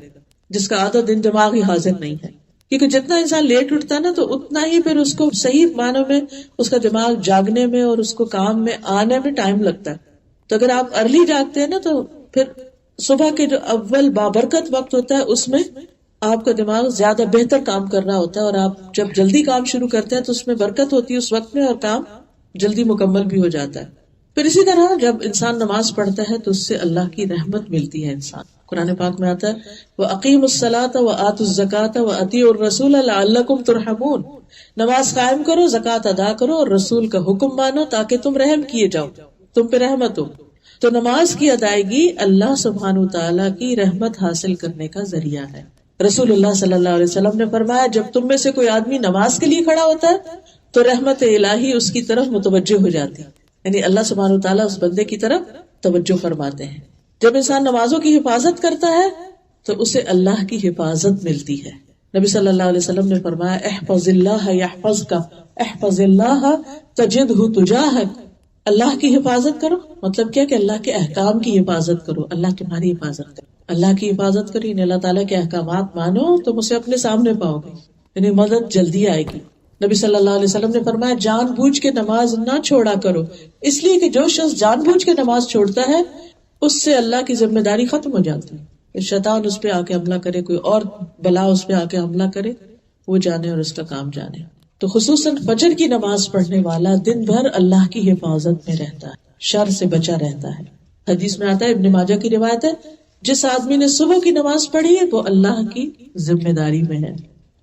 جس کا آدھا دن دماغ ہی حاضر نہیں ہے. کیونکہ جتنا انسان لیٹ اٹھتا ہے نا تو اتنا ہی پھر اس کو صحیح معنوں میں اس کا دماغ جاگنے میں اور اس کو کام میں آنے میں ٹائم لگتا ہے. تو اگر آپ ارلی جاگتے ہیں نا تو پھر صبح کے جو اول بابرکت وقت ہوتا ہے اس میں آپ کا دماغ زیادہ بہتر کام کر رہا ہوتا ہے، اور آپ جب جلدی کام شروع کرتے ہیں تو اس میں برکت ہوتی ہے اس وقت میں، اور کام جلدی مکمل بھی ہو جاتا ہے. پھر اسی طرح جب انسان نماز پڑھتا ہے تو اس سے اللہ کی رحمت ملتی ہے انسان. قرآن پاک میں آتا ہے وَأَقِيمُوا الصَّلَاةَ وَآتُوا الزَّكَاةَ وَأَطِيعُوا الرَّسُولَ لَعَلَّكُمْ تُرْحَمُونَ. نماز قائم کرو، زکوٰۃ ادا کرو اور رسول کا حکم مانو تاکہ تم رحم کیے جاؤ، تم پہ رحمت ہو. تو نماز کی ادائیگی اللہ سبحانہ وتعالیٰ کی رحمت حاصل کرنے کا ذریعہ ہے. رسول اللہ صلی اللہ علیہ وسلم نے فرمایا جب تم میں سے کوئی آدمی نماز کے لیے کھڑا ہوتا ہے تو رحمت الہی اس کی طرف متوجہ ہو جاتی ہے، یعنی اللہ سبحانہ وتعالیٰ اس بندے کی طرف توجہ فرماتے ہیں. جب انسان نمازوں کی حفاظت کرتا ہے تو اسے اللہ کی حفاظت ملتی ہے. نبی صلی اللہ علیہ وسلم نے فرمایا احفظ اللہ یحفظک احفظ اللہ تجدہ تجاہک. اللہ کی حفاظت کرو مطلب کیا کہ اللہ کے احکام کی حفاظت کرو، اللہ تمہاری حفاظت کرو. اللہ کی حفاظت کرو یعنی اللہ تعالیٰ کے احکامات مانو تو اسے اپنے سامنے پاؤ گے، یعنی مدد جلدی آئے گی. نبی صلی اللہ علیہ وسلم نے فرمایا جان بوجھ کے نماز نہ چھوڑا کرو، اس لیے کہ جو شخص جان بوجھ کے نماز چھوڑتا ہے اس سے اللہ کی ذمہ داری ختم ہو جاتی ہے. شیطان اس پہ آ کے حملہ کرے، کوئی اور بلا اس پہ آ کے حملہ کرے، وہ جانے اور اس کا کام جانے. تو خصوصاً فجر کی نماز پڑھنے والا دن بھر اللہ کی حفاظت میں رہتا ہے، شر سے بچا رہتا ہے. حدیث میں آتا ہے، ابن ماجہ کی روایت ہے، جس آدمی نے صبح کی نماز پڑھی ہے وہ اللہ کی ذمہ داری میں ہے.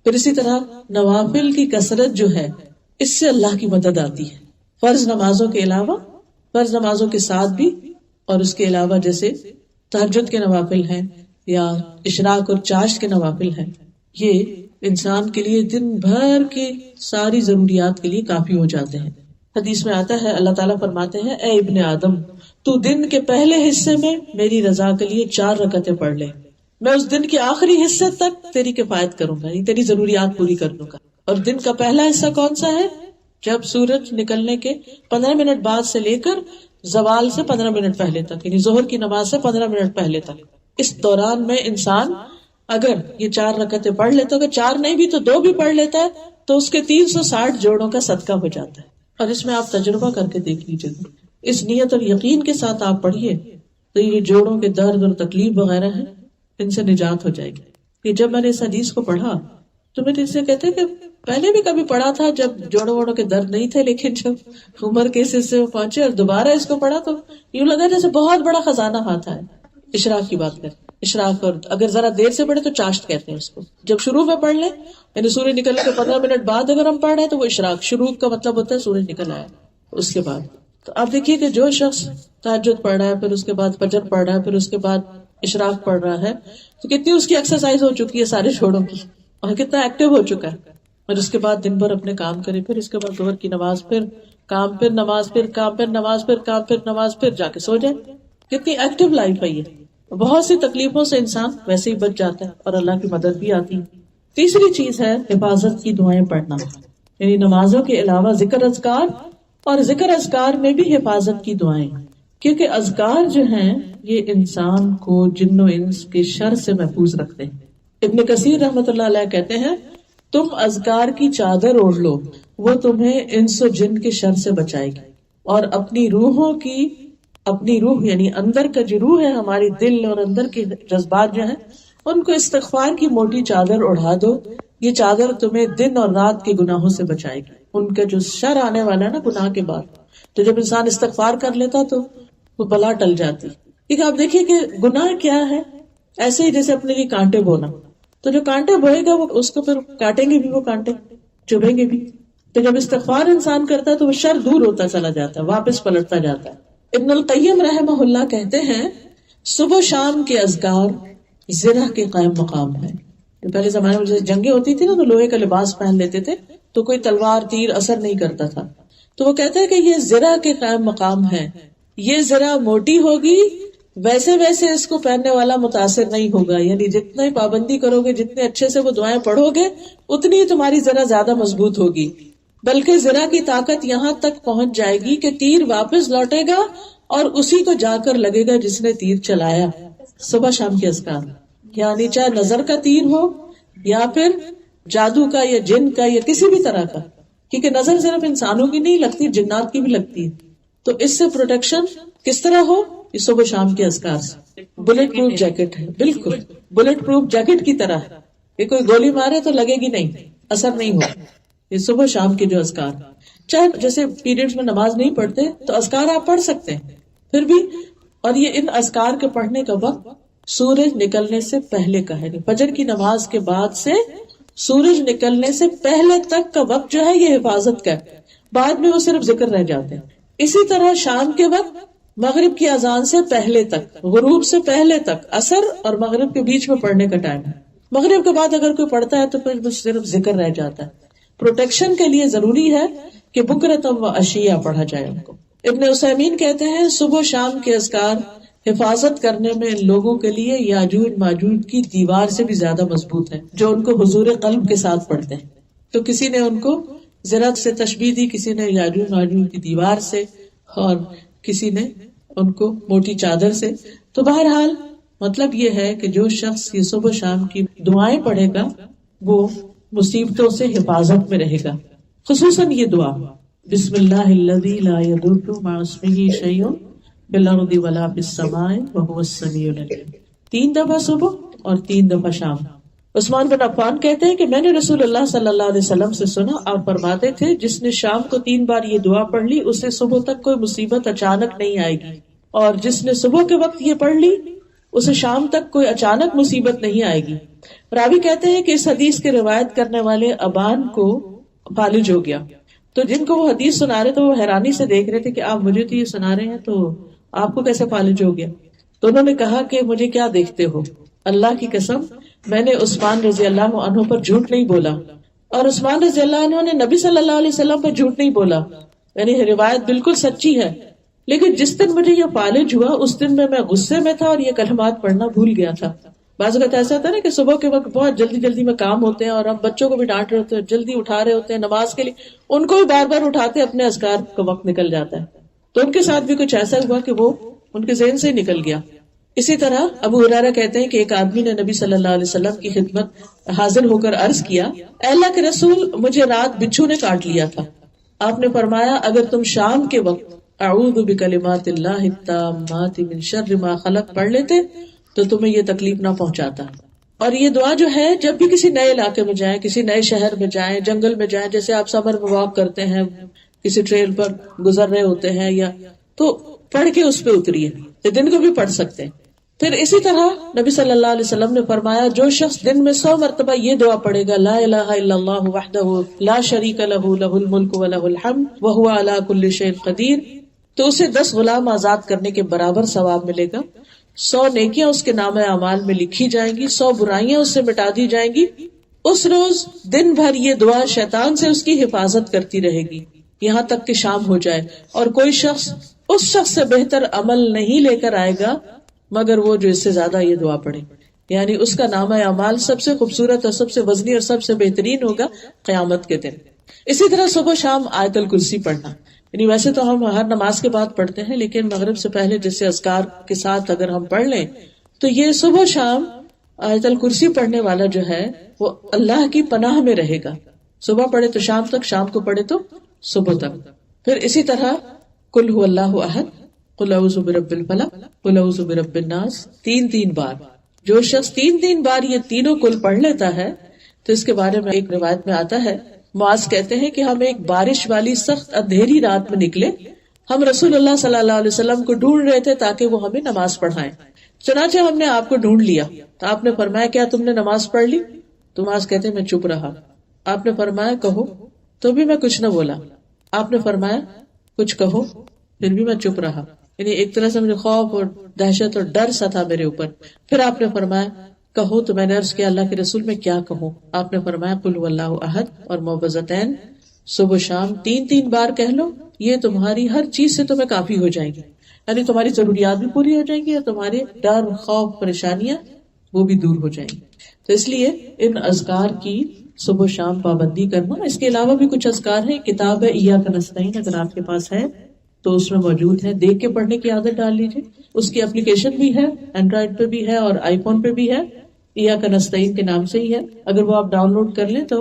پھر اسی طرح نوافل کی کثرت جو ہے اس سے اللہ کی مدد آتی ہے. فرض نمازوں کے علاوہ، فرض نمازوں کے ساتھ بھی، اور اس کے علاوہ جیسے تہجد کے نوافل ہیں یا اشراق اور چاشت کے نوافل ہیں، یہ انسان کے لیے دن بھر کی ساری ضروریات کے لیے کافی ہو جاتے ہیں. حدیث میں آتا ہے اللہ تعالیٰ فرماتے ہیں اے ابن آدم تو دن کے پہلے حصے میں میری رضا کے لیے 4 رکعتیں پڑھ لے، میں اس دن کے آخری حصے تک تیری کفایت کروں گا، تیری ضروریات پوری کر دوں گا. اور دن کا پہلا حصہ کون سا ہے؟ جب سورج نکلنے کے 15 منٹ بعد سے لے کر زوال سے 15 منٹ پہلے تک، یعنی ظہر کی نماز سے 15 منٹ پہلے تک. اس دوران میں انسان اگر یہ 4 رکعتیں پڑھ لیتا، اگر 4 نہیں بھی تو 2 بھی پڑھ لیتا ہے تو اس کے 360 جوڑوں کا صدقہ ہو جاتا ہے. اور اس میں آپ تجربہ کر کے دیکھ لیجیے، اس نیت اور یقین کے ساتھ آپ پڑھیے تو یہ جوڑوں کے درد اور تکلیف وغیرہ ہیں ان سے نجات ہو جائے گی. کہ جب میں نے اس حدیث کو پڑھا تو میں اسے کہتے کہ پہلے بھی کبھی پڑھا تھا جب جوڑوں ووڑوں کے درد نہیں تھے، لیکن جب عمر کے اس حصے میں پہنچے اور دوبارہ اس کو پڑھا تو یوں لگا جیسے بہت بڑا خزانہ ہاتھ ہے. اشراق کی بات کریں، اشراق، اور اگر ذرا دیر سے پڑھے تو چاشت کہتے ہیں اس کو. جب شروع میں پڑھ لیں یعنی سورج نکلنے کے 15 منٹ بعد اگر ہم پڑھ رہے ہیں تو وہ اشراق، شروع کا مطلب ہوتا ہے سورج نکل آیا اس کے بعد. تو آپ دیکھیے کہ جو شخص تہجد پڑھ رہا ہے، پھر اس کے بعد فجر پڑھ رہا ہے، پھر اس کے بعد اشراق پڑھ رہا ہے، تو کتنی اس کی ایکسرسائز ہو چکی ہے سارے چھوڑوں کی، اور کتنا ایکٹیو ہو چکا ہے. اور اس کے بعد دن بھر اپنے کام کرے، پھر اس کے بعد ظہر کی نماز، پھر کام، پھر نماز، پھر کام، پھر نماز، پھر کام، پھر نماز، پھر جا کے سو جائے. کتنی ایکٹیو لائف ہے یہ. بہت سی تکلیفوں سے انسان ویسے ہی بچ جاتا ہے اور اللہ کی مدد بھی آتی ہے. تیسری چیز ہے حفاظت کی دعائیں پڑھنا، یعنی نمازوں کے علاوہ ذکر اذکار، اور ذکر اذکار میں بھی حفاظت کی دعائیں، کیونکہ اذکار جو ہیں یہ انسان کو جن و انس کے شر سے محفوظ رکھتے ہیں. ابن کثیر رحمۃ اللہ علیہ کہتے ہیں تم اذکار کی چادر اوڑھ لو، وہ تمہیں انس و جن کے شر سے بچائے گی، اور اپنی روح یعنی اندر کا جو روح ہے، ہماری دل اور اندر کے جذبات جو ہیں ان کو استغفار کی موٹی چادر اڑھا دو. یہ چادر تمہیں دن اور رات کے گناہوں سے بچائے گی. ان کا جو شر آنے والا ہے نا گناہ کے بعد، تو جب انسان استغفار کر لیتا تو وہ بلا ٹل جاتی. کیونکہ آپ دیکھیے کہ گناہ کیا ہے، ایسے ہی جیسے اپنے لیے کانٹے بونا، تو جو کانٹے بوئے گا وہ اس کو پھر کاٹیں گے بھی، وہ کانٹے چبھیں گے بھی. تو جب استغفار انسان کرتا ہے تو وہ شر دور ہوتا چلا جاتا ہے، واپس پلٹتا جاتا ہے. ابن القیم رحمہ اللہ کہتے ہیں صبح شام کے اذکار زرہ کے قائم مقام ہے. پہلے زمانے میں جیسے جنگیں ہوتی تھی نا تو لوہے کا لباس پہن لیتے تھے تو کوئی تلوار تیر اثر نہیں کرتا تھا. تو وہ کہتے ہیں کہ یہ زرہ کے قائم مقام ہے. یہ زرہ موٹی ہوگی ویسے ویسے اس کو پہننے والا متاثر نہیں ہوگا، یعنی جتنا پابندی کرو گے، جتنے اچھے سے وہ دعائیں پڑھو گے، اتنی تمہاری زرہ زیادہ مضبوط ہوگی. بلکہ زرہ کی طاقت یہاں تک پہنچ جائے گی کہ تیر واپس لوٹے گا اور اسی کو جا کر لگے گا جس نے تیر چلایا. صبح شام کے اذکار، یعنی چاہے نظر کا تیر ہو یا پھر جادو کا یا جن کا یا کسی بھی طرح کا، کیونکہ نظر صرف انسانوں کی نہیں لگتی، جنات کی بھی لگتی ہے. تو اس سے پروٹیکشن کس طرح ہو؟ یہ صبح شام کے اذکار سے. بلٹ پروف جیکٹ ہے، بالکل بلٹ پروف جیکٹ کی طرح ہے. یہ کوئی گولی مارے تو لگے گی نہیں، اثر نہیں ہوگا. یہ صبح شام کے جو اذکار، چاہے جیسے پیریڈز میں نماز نہیں پڑھتے تو اذکار آپ پڑھ سکتے ہیں پھر بھی، اور یہ ان اذکار کے پڑھنے کا وقت سورج نکلنے سے پہلے کا ہے، فجر کی نماز کے بعد سے سورج نکلنے سے پہلے تک کا وقت جو ہے یہ حفاظت کا ہے، بعد میں وہ صرف ذکر رہ جاتے ہیں۔ اسی طرح شام کے وقت مغرب کی اذان سے پہلے تک، غروب سے پہلے تک، عصر اور مغرب کے بیچ میں پڑھنے کا ٹائم ہے۔ مغرب کے بعد اگر کوئی پڑھتا ہے تو پھر صرف ذکر رہ جاتا ہے۔ پروٹیکشن کے لیے ضروری ہے کہ بکرتم و عشیہ پڑھا جائے ان کو۔ ابن عثیمین کہتے ہیں صبح شام کے اذکار حفاظت کرنے میں ان لوگوں کے لیے یاجوج ماجوج کی دیوار سے بھی زیادہ مضبوط ہے، جو ان کو حضور قلب کے ساتھ پڑھتے ہیں۔ تو کسی نے ان کو زرت سے تشبیہ دی، کسی نے یاجوج ماجوج کی دیوار سے، اور کسی نے ان کو موٹی چادر سے۔ تو بہرحال مطلب یہ ہے کہ جو شخص یہ صبح شام کی دعائیں پڑھے گا وہ مصیبتوں سے حفاظت میں رہے گا۔ خصوصاً یہ دعا، بسم اللہ الذی لا یضر مع اسمہ شیء فی الارض ولا فی السماء وہو السمیع العلیم، 3 دفعہ صبح اور 3 دفعہ شام۔ عثمان بن عفان کہتے ہیں کہ میں نے رسول اللہ صلی اللہ علیہ وسلم سے سنا، آپ فرماتے تھے جس نے شام کو 3 بار یہ دعا پڑھ لی اسے صبح تک کوئی مصیبت اچانک نہیں آئے گی، اور جس نے صبح کے وقت یہ پڑھ لی اسے شام تک کوئی اچانک مصیبت نہیں آئے گی۔ راوی کہتے ہیں کہ اس حدیث کے روایت کرنے والے ابان کو فالج ہو گیا، تو جن کو وہ حدیث سنا رہے تو وہ حیرانی سے دیکھ رہے تھے کہ آپ مجھے تو یہ سنا رہے ہیں تو آپ کو کیسے فالج ہو گیا؟ تو انہوں نے کہا کہ مجھے کیا دیکھتے ہو، اللہ کی قسم میں نے عثمان رضی اللہ عنہ پر جھوٹ نہیں بولا، اور عثمان رضی اللہ عنہ نے نبی صلی اللہ علیہ وسلم پر جھوٹ نہیں بولا، یعنی روایت بالکل سچی ہے، لیکن جس دن مجھے یہ فالج ہوا اس دن میں غصے میں تھا اور یہ کلمات پڑھنا بھول گیا تھا۔ بعض اوقات ایسا ہوتا ہے نا کہ صبح کے وقت بہت جلدی جلدی میں کام ہوتے ہیں اور ہم بچوں کو بھی ڈانٹ رہے ہوتے ہیں، جلدی اٹھا رہے ہوتے ہیں نماز کے لیے، ان کو بھی بار بار اٹھاتے اپنے اذکار کا وقت نکل جاتا ہے، تو ان کے ساتھ بھی کچھ ایسا ہوا کہ وہ ان کے ذہن سے نکل گیا۔ اسی طرح ابو ہریرہ کہتے ہیں کہ ایک آدمی نے نبی صلی اللہ علیہ وسلم کی خدمت حاضر ہو کر عرض کیا، اے اللہ کے رسول مجھے رات بچھو نے کاٹ لیا تھا۔ آپ نے فرمایا اگر تم شام کے وقت اعوذ بکلمات اللہ التامات من شر ما خلق پڑھ لیتے تو تمہیں یہ تکلیف نہ پہنچاتا۔ اور یہ دعا جو ہے جب بھی کسی نئے علاقے میں جائیں، کسی نئے شہر میں جائیں، جنگل میں جائیں، جیسے آپ سمر میں واک کرتے ہیں، کسی ٹریل پر گزر رہے ہوتے ہیں، یا تو پڑھ کے اس پہ اتریے، دن کو بھی پڑھ سکتے ہیں۔ پھر اسی طرح نبی صلی اللہ علیہ وسلم نے فرمایا جو شخص دن میں 100 مرتبہ یہ دعا پڑھے گا، لا الہ الا اللہ وحدہ لا شریک لہ لہ الملک ولہ الحمد وہو علی کل شیء قدیر، تو اسے 10 غلام آزاد کرنے کے برابر ثواب ملے گا، 100 نیکیاں اس کے نام اعمال میں لکھی جائیں گی، 100 برائیاں اس سے مٹا دی جائیں گی۔ اس روز دن بھر یہ دعا شیطان سے اس کی حفاظت کرتی رہے گی یہاں تک کہ شام ہو جائے، اور کوئی شخص اس شخص سے بہتر عمل نہیں لے کر آئے گا مگر وہ جو اس سے زیادہ یہ دعا پڑھے، یعنی اس کا نامہ اعمال سب سے خوبصورت اور سب سے وزنی اور سب سے بہترین ہوگا قیامت کے دن۔ اسی طرح صبح شام آیت الکرسی پڑھنا، یعنی ویسے تو ہم ہر نماز کے بعد پڑھتے ہیں، لیکن مغرب سے پہلے جیسے اذکار کے ساتھ اگر ہم پڑھ لیں تو یہ صبح شام آیت الکرسی پڑھنے والا جو ہے وہ اللہ کی پناہ میں رہے گا، صبح پڑھے تو شام تک، شام کو پڑھے تو صبح تک۔ پھر اسی طرح قل هو اللہ احد، قل اعوذ برب الفلق، قل اعوذ برب الناس، 3 بار۔ جو شخص 3 بار یہ تینوں کل پڑھ لیتا ہے تو اس کے بارے میں ایک روایت میں آتا ہے، معاذ کہتے ہیں کہ ہم ایک بارش والی سخت اندھیری رات میں نکلے، ہم رسول اللہ صلی اللہ علیہ وسلم کو ڈھونڈ رہے تھے تاکہ وہ ہمیں نماز پڑھائیں، چنانچہ ہم نے آپ کو ڈھونڈ لیا تو آپ نے فرمایا کیا تم نے نماز پڑھ لی؟ تو معاذ کہتے ہیں میں چپ رہا۔ آپ نے فرمایا کہو، تو بھی میں کچھ نہ بولا۔ آپ نے فرمایا کچھ کہو، پھر بھی میں چپ رہا، یعنی ایک طرح سے مجھے خوف اور دہشت اور ڈر سا تھا میرے اوپر۔ پھر آپ نے فرمایا کہو، تو میں نے عرض کیا اللہ کے رسول میں کیا کہوں؟ آپ نے فرمایا قل هو اللہ احد اور معوذتین صبح شام 3 بار کہہ لو، یہ تمہاری ہر چیز سے تمہیں کافی ہو جائیں گی، یعنی تمہاری ضروریات بھی پوری ہو جائیں گی اور تمہارے ڈر خوف پریشانیاں وہ بھی دور ہو جائیں گی۔ تو اس لیے ان اذکار کی صبح شام پابندی کرنا۔ اس کے علاوہ بھی کچھ اذکار ہیں، کتاب ہے ایاک نستعین اگر آپ کے پاس ہے تو اس میں موجود ہے، دیکھ کے پڑھنے کی عادت ڈال لیجیے۔ اس کی اپلیکیشن بھی ہے، اینڈرائڈ پہ بھی ہے اور آئی فون پہ بھی ہے، ایاک نستعین کے نام سے ہی ہے۔ اگر وہ آپ ڈاؤن لوڈ کر لیں تو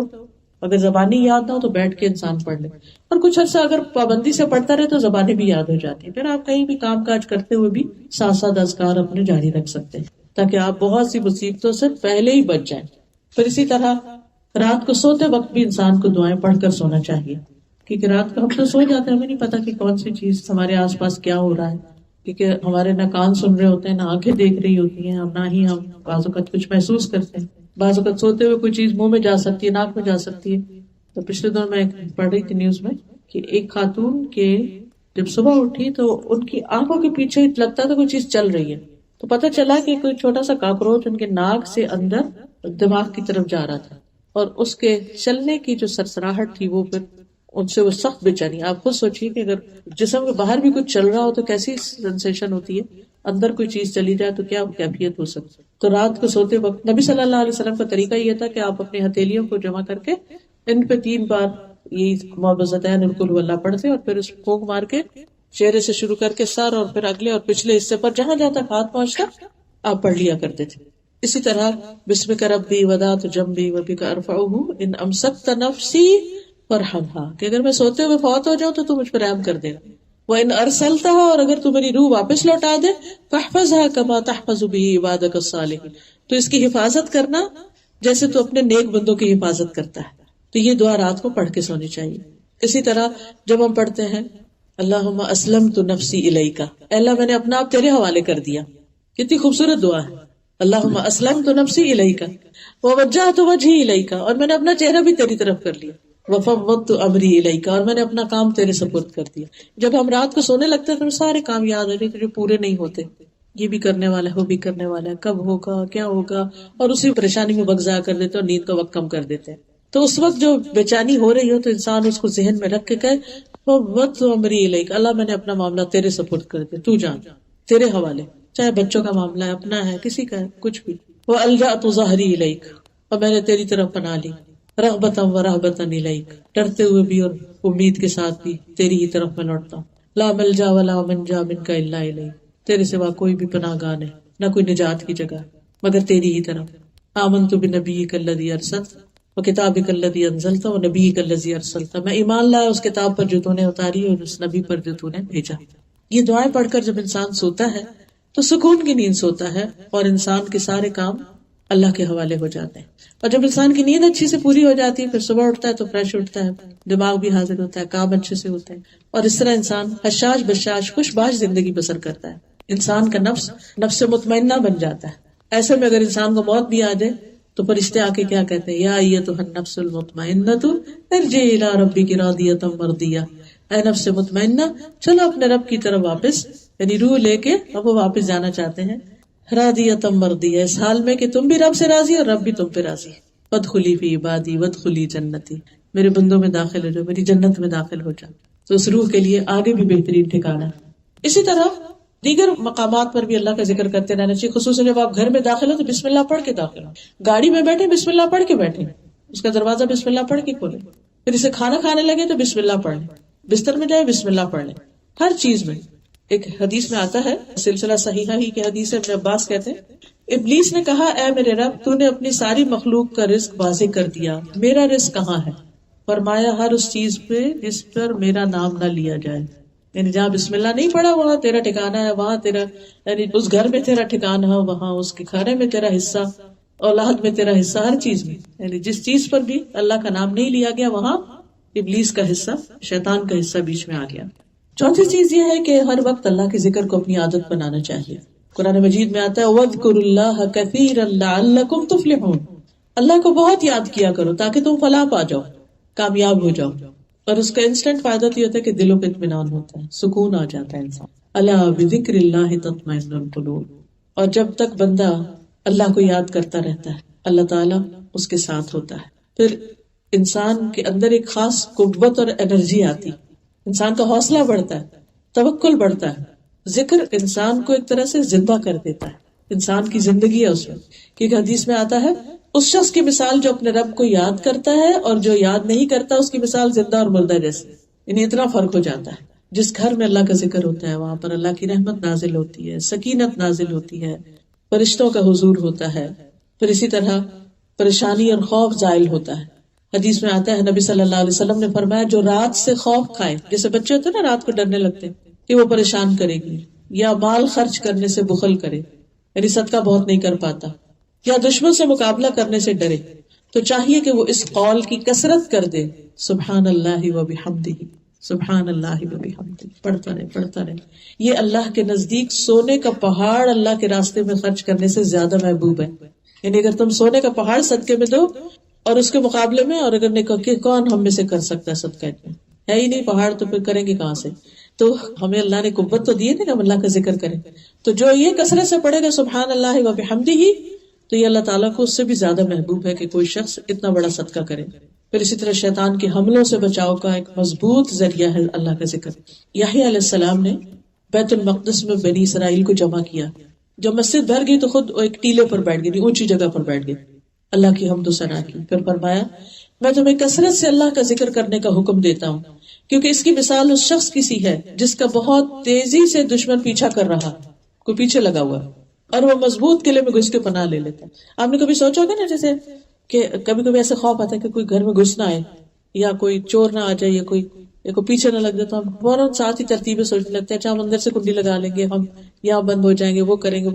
اگر زبانی یاد نہ ہو تو بیٹھ کے انسان پڑھ لے، اور کچھ عرصہ اگر پابندی سے پڑھتا رہے تو زبانیں بھی یاد ہو جاتی ہیں، پھر آپ کہیں بھی کام کاج کرتے ہوئے بھی ساتھ ساتھ اذکار اپنے جاری رکھ سکتے ہیں تاکہ آپ بہت سی مصیبتوں سے پہلے ہی بچ جائیں۔ پھر اسی طرح رات کو سوتے وقت بھی انسان کو دعائیں پڑھ کر سونا چاہیے، کیونکہ رات کو ہم تو سو جاتے ہیں، ہمیں نہیں پتا کہ کون سی چیز ہمارے آس پاس کیا ہو رہا ہے، کیونکہ ہمارے نہ کان سن رہے ہوتے ہیں، نہ آنکھیں دیکھ رہی ہوتی ہیں، اور نہ ہی ہم بعض اوقات کچھ محسوس کرتے ہیں. بعض اوقات سوتے ہوئے کوئی چیز منہ میں جا سکتی ہے، ناک میں جا سکتی ہے. تو پچھلے دنوں میں پڑھ رہی تھی نیوز میں کہ ایک خاتون کے جب صبح اٹھی تو ان کی آنکھوں کے پیچھے لگتا تھا کوئی چیز چل رہی ہے، تو پتہ چلا کہ کوئی چھوٹا سا کاکروچ ان کے ناک سے اندر دماغ کی طرف جا رہا تھا، اور اس کے چلنے کی جو سرسراہٹ تھی وہ پھر ان سے وہ سخت بے چینی. آپ خود سوچیے کہ اگر جسم کے باہر بھی کچھ چل رہا ہو تو کیسی سینسیشن ہوتی ہے، اندر کوئی چیز چلی جائے تو کیا کیفیت ہو سکتی. تو رات کو سوتے وقت نبی صلی اللہ علیہ وسلم کا طریقہ یہ تھا کہ آپ اپنی ہتھیلیوں کو جمع کر کے ان پہ 3 بار یہ معوذتین القل هو اللہ پڑھتے، اور پھر اس کو پھونک مار کے چہرے سے شروع کر کے سر اور پھر اگلے اور پچھلے حصے پر جہاں جہاں تک ہاتھ پہنچتا آپ پڑھ لیا کرتے تھے. اسی طرح بسمک ربی وضعت جنبی وبک ارفعہ ان امسکت نفسی فرحمها، کہ اگر میں سوتے ہوئے فوت ہو جاؤں تو تو مجھ پر رحم کر دینا. وان ارسلتها، اور اگر تو میری روح واپس لوٹا دے فاحفظها كما تحفظ به عبادك الصالحين، تو اس کی حفاظت کرنا جیسے تو اپنے نیک بندوں کی حفاظت کرتا ہے. تو یہ دعا رات کو پڑھ کے سونی چاہیے. اسی طرح جب ہم پڑھتے ہیں اللہم اسلمت نفسی الیک، اے اللہ میں نے اپنا آپ تیرے حوالے کر دیا، کتنی خوبصورت دعا ہے. اللہم اسلمت نفسی الیک ووجہت وجہی الیک، اور میں نے اپنا چہرہ بھی تیری طرف کر لیا. وفوضت امری الیک، اور میں نے اپنا کام تیرے سپرد کر دیا. جب ہم رات کو سونے لگتے ہیں تو سارے کام یاد آ جاتے جو پورے نہیں ہوتے، یہ بھی کرنے والا ہے وہ بھی کرنے والا ہے، کب ہوگا کیا ہوگا، اور اسی پریشانی میں وقت ضائع کر دیتے اور نیند کا وقت کم کر دیتے ہیں. تو اس وقت جو بے چینی ہو رہی ہو تو انسان اس کو ذہن میں رکھ کے کہے فوضت امری الیک، اللہ میں نے اپنا معاملہ تیرے سپرد کر دیا، تو جان تیرے حوالے، چاہے بچوں کا معاملہ ہے، اپنا ہے، کسی کا ہے، کچھ بھی. والجأت ظہری الیک، اور میں نے تیری طرف پناہ لی، رغبتا و رہبتا الیک، ڈرتے ہوئے بھی اور امید کے ساتھ بھی تیری ہی طرف میں لوٹتا ہوں. لا ملجا ولا منجا منک الا الیک، تیرے سوا کوئی بھی پناہ گاہ نہیں، نہ کوئی نجات کی جگہ مگر تیری ہی طرف. آمنت بنبیک الذی ارسلت وکتابک الذی انزلت ونبیک الذی ارسلت، میں ایمان لایا اس کتاب پر جو تو نے اتاری اور اس نبی پر جو تو نے بھیجا. یہ دعائیں پڑھ کر جب انسان سوتا ہے تو سکون کی نیند سوتا ہے، اور انسان کے سارے کام اللہ کے حوالے ہو جاتے ہیں. اور جب انسان کی نیند اچھی سے پوری ہو جاتی ہے پھر صبح اٹھتا ہے تو فریش اٹھتا ہے، دماغ بھی حاضر ہوتا ہے، کام اچھے سے ہوتے ہیں، اور اس طرح انسان حشاش بشاش خوش باش زندگی بسر کرتا ہے. انسان کا نفس مطمئنہ بن جاتا ہے. ایسے میں اگر انسان کو موت بھی آ جائے تو فرشتے آ کے کیا کہتے ہیں، یا ایتھا النفس المطمئنۃ ارجعی الی ربک راضیۃ مرضیہ، اے نفس مطمئنہ چلو اپنے رب کی طرف واپس، یعنی روح لے کے اب وہ واپس جانا چاہتے ہیں، راضیۃ مرضیہ، اس حال میں کہ تم بھی رب سے راضی اور رب بھی تم پہ راضی. وادخلی فی عبادی وادخلی جنتی، میرے بندوں میں داخل ہو جاؤ، میری جنت میں داخل ہو جاؤ. تو اس روح کے لیے آگے بھی بہترین ٹھکانہ ہے. اسی طرح دیگر مقامات پر بھی اللہ کا ذکر کرتے رہنا چاہیے، خصوصاً جب آپ گھر میں داخل ہو تو بسم اللہ پڑھ کے داخل ہو، گاڑی میں بیٹھے بسم اللہ پڑھ کے بیٹھے، اس کا دروازہ بسم اللہ پڑھ کے کھولے، پھر اسے کھانا کھانے لگے تو بسم اللہ پڑھ لیں، بستر میں جائے بسم اللہ پڑھ لیں، ہر چیز میں. ایک حدیث میں آتا ہے، سلسلہ صحیحہ ہی کی حدیث ہے، ابن عباس کہتے ہیں ابلیس نے کہا اے میرے رب تو نے اپنی ساری مخلوق کا رزق واضح کر دیا، میرا رزق کہاں ہے؟ فرمایا ہر اس چیز پہ جس پر میرا نام نہ لیا جائے، یعنی جہاں بسم اللہ نہیں پڑھا وہاں تیرا ٹھکانہ ہے، وہاں تیرا یعنی اس گھر میں تیرا ٹھکانہ ہے، وہاں اس کے کھانے میں تیرا حصہ، اولاد میں تیرا حصہ، ہر چیز میں، یعنی جس چیز پر بھی اللہ کا نام نہیں لیا گیا وہاں ابلیس کا حصہ، شیطان کا حصہ بیچ میں آ گیا. چوتھی چیز یہ ہے کہ ہر وقت اللہ کے ذکر کو اپنی عادت بنانا چاہیے. قرآن مجید میں آتا ہے وَاذْكُرُوا اللَّهَ كَثِيرًا لَعَلَّكُمْ تُفْلِحُونَ، اللہ کو بہت یاد کیا کرو تاکہ تم فلاح پا جاؤ، کامیاب ہو جاؤ. اور اس کا انسٹنٹ فائدہ تو یہ ہوتا ہے کہ دلوں پہ اطمینان ہوتا ہے، سکون آ جاتا ہے انسان. الا بذکر اللہ تطمئن القلوب، اور جب تک بندہ اللہ کو یاد کرتا رہتا ہے اللہ تعالیٰ اس کے ساتھ ہوتا ہے. پھر انسان کے اندر ایک خاص قوت اور انرجی آتی، انسان کا حوصلہ بڑھتا ہے، توکل بڑھتا ہے. ذکر انسان کو ایک طرح سے زندہ کر دیتا ہے، انسان کی زندگی ہے اس میں. کیونکہ حدیث میں آتا ہے اس شخص کی مثال جو اپنے رب کو یاد کرتا ہے اور جو یاد نہیں کرتا اس کی مثال زندہ اور مردہ جیسی، یعنی اتنا فرق ہو جاتا ہے. جس گھر میں اللہ کا ذکر ہوتا ہے وہاں پر اللہ کی رحمت نازل ہوتی ہے، سکینت نازل ہوتی ہے، فرشتوں کا حضور ہوتا ہے. پھر اسی طرح پریشانی اور خوف زائل ہوتا ہے. حدیث میں آتا ہے نبی صلی اللہ علیہ وسلم نے فرمایا جو رات سے خوف کھائے، جیسے بچے ہوتے ہیں نا رات کو ڈرنے لگتے کہ وہ پریشان کرے گی، یا مال خرچ کرنے سے بخل کرے، یعنی صدقہ بہت نہیں کر پاتا، یا دشمن سے مقابلہ کرنے سے ڈرے، تو چاہیے کہ وہ اس قول کی کثرت کر دے، سبحان اللہ و بحمدہ، سبحان اللہ و بحمدہ، پڑھتا رہے. یہ اللہ کے نزدیک سونے کا پہاڑ اللہ کے راستے میں خرچ کرنے سے زیادہ محبوب ہے. یعنی اگر تم سونے کا پہاڑ صدقے میں دو اور اس کے مقابلے میں، اور اگر نے کہا کہ کون ہم میں سے کر سکتا ہے صدقہ اتنا، ہے ہی نہیں پہاڑ، تو پھر کریں گے کہاں سے؟ تو ہمیں اللہ نے قوت تو دی ہے کہ ہم اللہ کا ذکر کریں. تو جو یہ کثرت سے پڑھے گا سبحان اللہ و بحمدہ، تو یہ اللہ تعالیٰ کو اس سے بھی زیادہ محبوب ہے کہ کوئی شخص اتنا بڑا صدقہ کرے. پھر اسی طرح شیطان کے حملوں سے بچاؤ کا ایک مضبوط ذریعہ ہے اللہ کا ذکر. یحییٰ علیہ السلام نے بیت المقدس میں بنی اسرائیل کو جمع کیا. جب مسجد بھر گئی تو خود ایک ٹیلے پر بیٹھ گئی، اونچی جگہ پر بیٹھ گئی، اللہ کی حمد و ثنا کی. پھر فرمایا میں تمہیں کثرت سے اللہ کا ذکر کرنے کا حکم دیتا ہوں، کیونکہ اس کی مثال اس شخص کی سی ہے جس کا بہت تیزی سے دشمن پیچھا کر رہا، کوئی پیچھے لگا ہوا ہے اور وہ مضبوط قلعے میں گھس کے پناہ لے لیتا ہے. آپ نے کبھی سوچا ہوگا نا، جیسے کہ کبھی کبھی ایسے خوف آتا ہے کہ کوئی گھر میں گھس نہ آئے، یا کوئی چور نہ آ جائے، یا کوئی پیچھے نہ لگ جائے، تو ہم فوراً ساتھ ہی ترتیبیں سوچنے لگتے ہیں، اچھا ہم اندر سے کنڈی لگا لیں گے، ہم یہاں بند ہو جائیں گے، وہ کریں گے.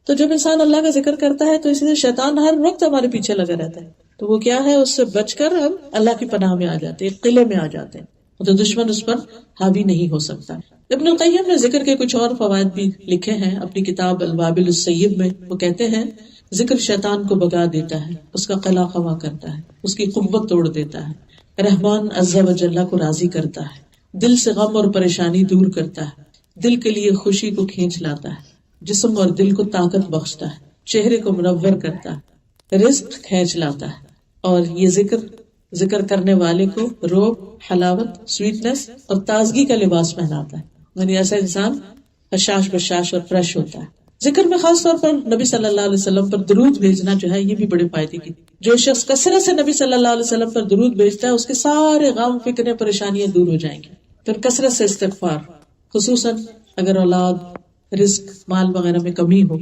تو جب انسان اللہ کا ذکر کرتا ہے تو اسی لیے شیطان ہر وقت ہمارے پیچھے لگا رہتا ہے. تو وہ کیا ہے، اس سے بچ کر ہم اللہ کی پناہ میں آ جاتے ہیں، قلعے میں آ جاتے ہیں، تو دشمن اس پر حاوی نہیں ہو سکتا. ابن القیم نے ذکر کے کچھ اور فوائد بھی لکھے ہیں اپنی کتاب الوابل السیب میں. وہ کہتے ہیں ذکر شیطان کو بگا دیتا ہے، اس کا قلع خوا کرتا ہے، اس کی قوت توڑ دیتا ہے، رحمان عز و جل کو راضی کرتا ہے، دل سے غم اور پریشانی دور کرتا ہے، دل کے لیے خوشی کو کھینچ لاتا ہے، جسم اور دل کو طاقت بخشتا ہے، چہرے کو منور کرتا ہے، رزق کھینچ لاتا ہے. اور یہ ذکر کرنے والے کو روب، حلاوت، سویٹنس اور تازگی کا لباس پہناتا ہے. یعنی ایسا انسان حشاش بشاش اور فریش ہوتا ہے. ذکر میں خاص طور پر نبی صلی اللہ علیہ وسلم پر درود بھیجنا جو ہے، یہ بھی بڑے فائدے کی. جو شخص کثرت سے نبی صلی اللہ علیہ وسلم پر درود بھیجتا ہے، اس کے سارے غم، فکریں، پریشانیاں دور ہو جائیں گی. پھر کثرت سے استغفار، خصوصاً اگر اولاد، رزق، مال وغیرہ میں کمی ہو،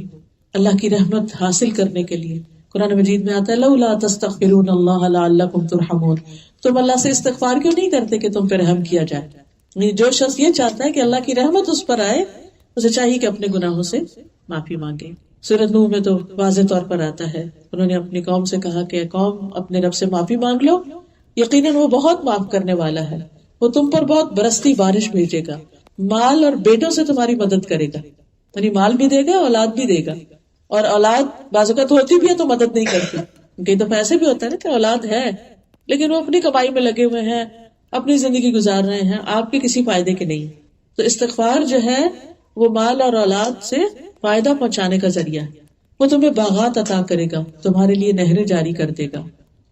اللہ کی رحمت حاصل کرنے کے لیے قرآن مجید میں آتا ہے لولا تستغفرون اللہ لعلکم ترحمون. تم اللہ سے استغفار کیوں نہیں کرتے کہ تم پہ رحم کیا جائے؟ جو شخص یہ چاہتا ہے کہ اللہ کی رحمت اس پر آئے، اسے چاہیے کہ اپنے گناہوں سے معافی مانگے. سورۃ نوح میں تو واضح طور پر آتا ہے، انہوں نے اپنی قوم سے کہا کہ قوم اپنے رب سے معافی مانگ لو، یقیناً وہ بہت معاف کرنے والا ہے، وہ تم پر بہت برستی بارش بھیجے گا، مال اور بیٹوں سے تمہاری مدد کرے گا. یعنی مال بھی دے گا، اولاد بھی دے گا. اور اولاد بعض اوقات ہوتی بھی ہے تو مدد نہیں کرتی. کئی دفعہ ایسے بھی ہوتا ہے نا کہ اولاد ہے لیکن وہ اپنی کمائی میں لگے ہوئے ہیں، اپنی زندگی گزار رہے ہیں، آپ کے کسی فائدے کے نہیں. تو استغفار جو ہے وہ مال اور اولاد سے فائدہ پہنچانے کا ذریعہ ہے. وہ تمہیں باغات عطا کرے گا، تمہارے لیے نہریں جاری کر دے گا.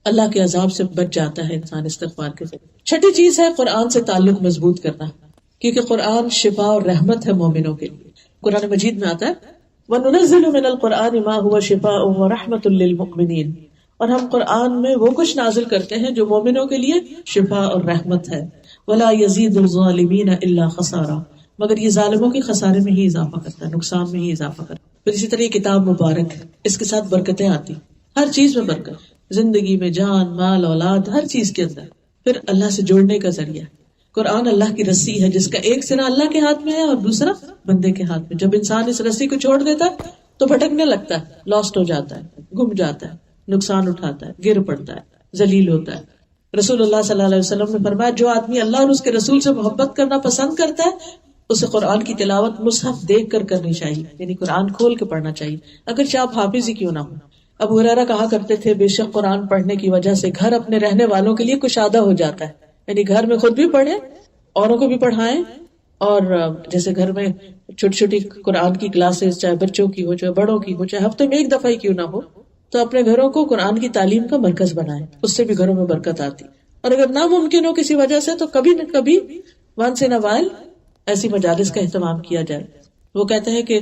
اللہ کے عذاب سے بچ جاتا ہے انسان استغفار کے ذریعے. چھٹی چیز ہے قرآن سے تعلق مضبوط کرنا، کیونکہ قرآن شفا اور رحمت ہے مومنوں کے لیے. قرآن مجید میں آتا ہے وَنُنَزِّلُ مِنَ الْقُرْآنِ مَا هُوَ شِفَاءٌ وَرَحْمَةٌ لِّلْمُؤْمِنِينَ. اور ہم قرآن میں وہ کچھ نازل کرتے ہیں جو مومنوں کے لیے شفا اور رحمت ہے. وَلَا يَزِيدُ الظَّالِمِينَ إِلَّا خَسَارًا. مگر یہ ظالموں کے خسارے میں ہی اضافہ کرتا ہے، نقصان میں ہی اضافہ کرتا ہے. پھر اسی طرح یہ کتاب مبارک ہے، اس کے ساتھ برکتیں آتی، ہر چیز میں برکت، زندگی میں، جان، مال، اولاد، ہر چیز کے اندر. پھر اللہ سے جوڑنے کا ذریعہ. قرآن اللہ کی رسی ہے جس کا ایک سرا اللہ کے ہاتھ میں ہے اور دوسرا بندے کے ہاتھ میں. جب انسان اس رسی کو چھوڑ دیتا ہے تو بھٹکنے لگتا ہے، لاسٹ ہو جاتا ہے، گم جاتا ہے، نقصان اٹھاتا ہے، گر پڑتا ہے، ذلیل ہوتا ہے. رسول اللہ صلی اللہ علیہ وسلم نے فرمایا جو آدمی اللہ اور اس کے رسول سے محبت کرنا پسند کرتا ہے اسے قرآن کی تلاوت مصحف دیکھ کر کرنی چاہیے، یعنی قرآن کھول کے پڑھنا چاہیے، اگرچہ آپ حافظ ہی کیوں نہ ہو. ابو ہریرہ کہا کرتے تھے بے شک قرآن پڑھنے کی وجہ سے گھر اپنے رہنے والوں کے لیے کشادہ ہو جاتا ہے. یعنی گھر میں خود بھی پڑھیں، اوروں کو بھی پڑھائیں، اور جیسے گھر میں چھوٹی چھوٹی قرآن کی کلاسز، چاہے بچوں کی ہو، چاہے بڑوں کی ہو، چاہے ہفتے میں ایک دفعہ ہی کیوں نہ ہو، تو اپنے گھروں کو قرآن کی تعلیم کا مرکز بنائیں، اس سے بھی گھروں میں برکت آتی. اور اگر ناممکن ہو کسی وجہ سے تو کبھی نہ کبھی ونس ان اے وائل ایسی مجالس کا اہتمام کیا جائے. وہ کہتے ہیں کہ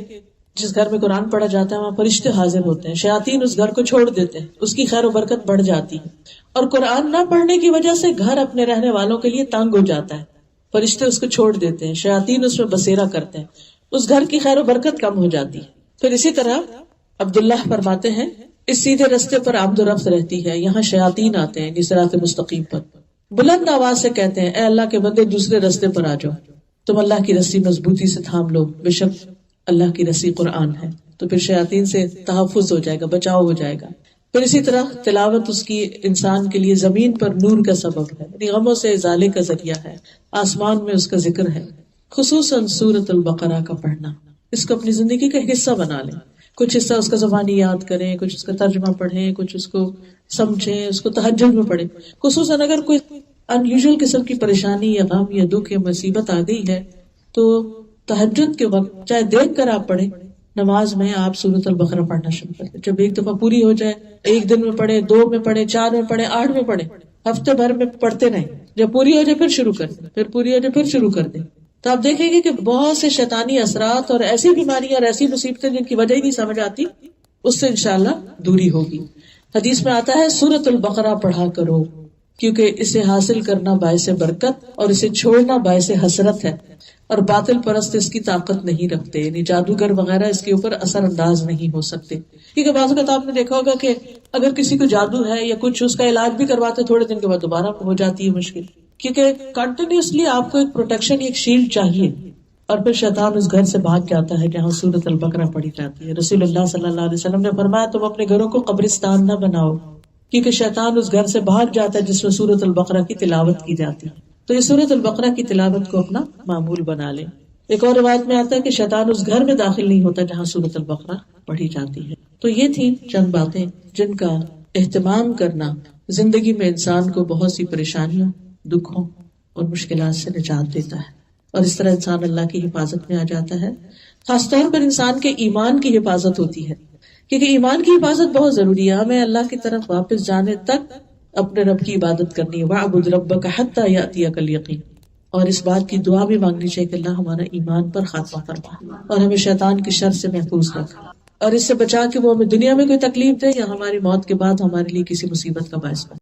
جس گھر میں قرآن پڑھا جاتا ہے وہاں فرشتے حاضر ہوتے ہیں، شیاطین اس گھر کو چھوڑ دیتے ہیں، اس کی خیر و برکت بڑھ جاتی ہے. اور قرآن نہ پڑھنے کی وجہ سے گھر اپنے رہنے والوں کے لیے تنگ ہو جاتا ہے، فرشتے اس کو چھوڑ دیتے ہیں، شیاطین اس میں بسیرا کرتے ہیں، اس گھر کی خیر و برکت کم ہو جاتی ہے. پھر اسی طرح عبداللہ فرماتے ہیں اس سیدھے رستے پر آمد و رفت رہتی ہے، یہاں شیاطین آتے ہیں صراط مستقیم پر، بلند آواز سے کہتے ہیں اے اللہ کے بندے دوسرے رستے پر آ جاؤ، تم اللہ کی رسی مضبوطی سے تھام لو، بے شک اللہ کی رسی قرآن ہے. تو پھر شیاطین سے تحفظ ہو جائے گا، بچاؤ ہو جائے گا. پھر اسی طرح تلاوت اس کی انسان کے لیے زمین پر نور کا سبب ہے، یعنی غموں سے ازالے کا ذریعہ ہے، آسمان میں اس کا ذکر ہے۔ خصوصاً سورۃ البقرہ کا پڑھنا، اس کو اپنی زندگی کا حصہ بنا لیں، کچھ حصہ اس کا زبانی یاد کریں، کچھ اس کا ترجمہ پڑھیں، کچھ اس کو سمجھیں، اس کو تہجد میں پڑھیں۔ خصوصاً اگر کوئی ان یوزول قسم کی پریشانی یا غم یا دکھ یا مصیبت آ گئی ہے تو تہجد کے وقت چاہے دیکھ کر آپ پڑھیں، نماز میں آپ سورۃ البقرہ پڑھنا شروع کر دیں۔ جب ایک دفعہ پوری ہو جائے، ایک دن میں پڑھیں، 2 میں پڑھیں، 4 میں پڑھیں، 8 میں پڑھیں، ہفتے بھر میں پڑھتے رہیں۔ جب پوری ہو جائے پھر شروع کر دیں، پھر پوری ہو جائے پھر شروع کر دیں۔ تو آپ دیکھیں گے کہ بہت سے شیطانی اثرات اور ایسی بیماریاں اور ایسی مصیبتیں جن کی وجہ ہی نہیں سمجھ آتی، اس سے انشاءاللہ دوری ہوگی۔ حدیث میں آتا ہے سورۃ البقرہ پڑھا کرو، کیونکہ اسے حاصل کرنا باعث برکت اور اسے چھوڑنا باعث حسرت ہے، اور باطل پرست اس کی طاقت نہیں رکھتے، یعنی جادوگر وغیرہ اس کے اوپر اثر انداز نہیں ہو سکتے۔ کیونکہ بعض اوقات آپ نے دیکھا ہوگا کہ اگر کسی کو جادو ہے یا کچھ، اس کا علاج بھی کرواتے، تھوڑے دن کے بعد دوبارہ ہو جاتی ہے مشکل، کیونکہ کنٹینیوسلی آپ کو ایک پروٹیکشن، ایک شیلڈ چاہیے، اور پھر شیطان اس گھر سے بھاگ جاتا ہے جہاں سورۃ البقرہ پڑھی جاتی ہے۔ رسول اللہ صلی اللہ علیہ وسلم نے فرمایا تم اپنے گھروں کو قبرستان نہ بناؤ، کیونکہ شیطان اس گھر سے بھاگ جاتا ہے جس میں سورۃ البقرہ کی تلاوت کی جاتی ہے۔ تو یہ سورۃ البقرہ کی تلاوت کو اپنا معمول بنا لیں۔ ایک اور روایت میں آتا ہے کہ شیطان اس گھر میں داخل نہیں ہوتا جہاں سورۃ البقرہ پڑھی جاتی ہے۔ تو یہ تھیں چند باتیں جن کا اہتمام کرنا زندگی میں انسان کو بہت سی پریشانیوں، دکھوں اور مشکلات سے نجات دیتا ہے، اور اس طرح انسان اللہ کی حفاظت میں آ جاتا ہے۔ خاص طور پر انسان کے ایمان کی حفاظت ہوتی ہے، کیونکہ ایمان کی حفاظت بہت ضروری ہے۔ ہمیں اللہ کی طرف واپس جانے تک اپنے رب کی عبادت کرنی ہے، وَاعْبُدْ رَبَّكَ حَتَّى يَأْتِيَكَ الْيَقِينُ، اور اس بات کی دعا بھی مانگنی چاہیے کہ اللہ ہمارا ایمان پر خاتمہ فرما اور ہمیں شیطان کی شر سے محفوظ رکھ، اور اس سے بچا کہ وہ ہمیں دنیا میں کوئی تکلیف دے یا ہماری موت کے بعد ہمارے لیے کسی مصیبت کا باعث بنے۔